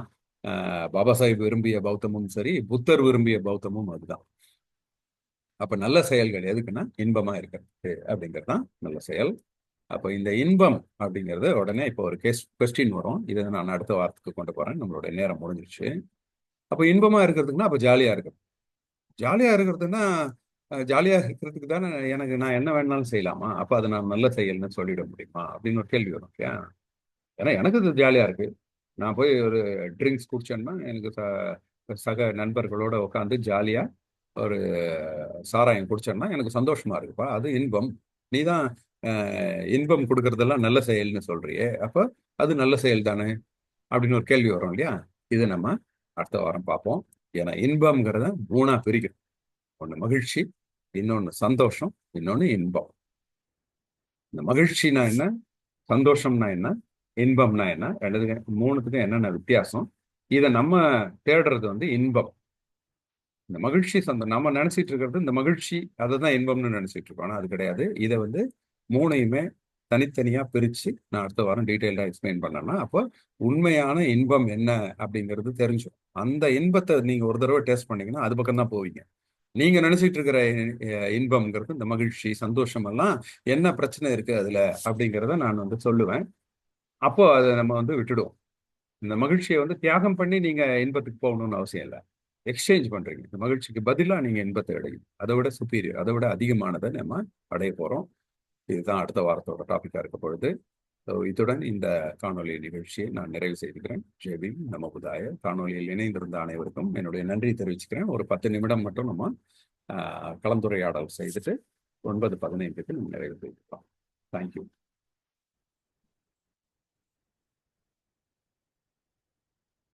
Speaker 1: பாபா சாஹிப் விரும்பிய பௌத்தமும் சரி, புத்தர் விரும்பிய பௌத்தமும் அதுதான். அப்ப நல்ல செயல்கள் எதுக்குன்னா இன்பமா இருக்கிறது அப்படிங்கிறது தான் நல்ல செயல். அப்போ இந்த இன்பம் அப்படிங்கிறது உடனே இப்போ ஒரு கொஸ்டின் வரும். இதை நான் அடுத்த வாரத்துக்கு கொண்டு போறேன், நம்மளுடைய நேரம் முடிஞ்சிருச்சு. அப்போ இன்பமா இருக்கிறதுக்குன்னா அப்போ ஜாலியா இருக்கு. ஜாலியா இருக்கிறதுன்னா ஜாலியா இருக்கிறதுக்கு தானே எனக்கு நான் என்ன வேணாலும் செய்யலாமா, அப்ப அதை நான் நல்ல செயல்னு சொல்லிட முடியுமா அப்படின்னு ஒரு கேள்வி வரும். ஏன்னா எனக்கு இது ஜாலியா இருக்கு. நான் போய் ஒரு ட்ரிங்க்ஸ் குடிச்சேன்னா எனக்கு சக நண்பர்களோட உட்காந்து ஜாலியா ஒரு சாராயம் குடிச்சேன்னா எனக்கு சந்தோஷமா இருக்குப்பா, அது இன்பம். நீ தான் இன்பம் கொடுக்கறதெல்லாம் நல்ல செயல்னு சொல்றியே, அப்ப அது நல்ல செயல் தானே அப்படின்னு ஒரு கேள்வி வரும் இல்லையா? இது நம்ம அடுத்த வாரம் பார்ப்போம். ஏன்னா இன்பம்ங்கிறத மூணா பிரிக்கும். ஒண்ணு மகிழ்ச்சி, இன்னொன்னு சந்தோஷம், இன்னொன்னு இன்பம். இந்த மகிழ்ச்சினா என்ன, சந்தோஷம்னா என்ன, இன்பம்னா என்ன, மூணுத்துக்கும் என்னென்ன வித்தியாசம், இதை நம்ம தேடுறது வந்து இன்பம். இந்த மகிழ்ச்சி நம்ம நினைச்சிட்டு இருக்கிறது இந்த மகிழ்ச்சி அதை தான் இன்பம்னு நினைச்சிட்டு இருக்கோம். ஆனா அது கிடையாது. இதை வந்து மூணையுமே தனித்தனியா பிரிச்சு நான் அடுத்த வாரம் டீட்டெயில்டா எக்ஸ்பிளைன் பண்ணேன்னா அப்போ உண்மையான இன்பம் என்ன அப்படிங்கிறது தெரிஞ்சும். அந்த இன்பத்தை நீங்க ஒரு தடவை டேஸ்ட் பண்ணீங்கன்னா அது பக்கம் தான் போவீங்க. நீங்க நினைச்சிட்டு இருக்கிற இன்பம்ங்கிறது இந்த மகிழ்ச்சி சந்தோஷம் எல்லாம் என்ன பிரச்சனை இருக்கு அதுல அப்படிங்கிறத நான் வந்து சொல்லுவேன். அப்போ அதை நம்ம வந்து விட்டுடுவோம். இந்த மகிழ்ச்சியை வந்து தியாகம் பண்ணி நீங்க இன்பத்துக்கு போகணும்னு அவசியம் இல்லை. எக்ஸ்சேஞ்ச் பண்றீங்க. இந்த மகிழ்ச்சிக்கு பதிலாக நீங்க இன்பத்தை அடையும். அதை விட சுப்பீரியர், அதை விட அதிகமானதை நம்ம அடைய போறோம். இதுதான் அடுத்த வாரத்தோட டாபிக்கா இருக்க பொழுது. இத்துடன் இந்த காணொலி நிகழ்ச்சியை நான் நிறைவு செய்துக்கிறேன். ஜெய்பீம், நம புதாய. காணொலியில் இணைந்திருந்த அனைவருக்கும் என்னுடைய நன்றி தெரிவிச்சுக்கிறேன். ஒரு 10 நிமிடம் மட்டும் நம்ம கலந்துரையாடல் செய்துட்டு 9:15க்கு நம்ம நிறைவு செய்துக்கலாம். தேங்க்யூ.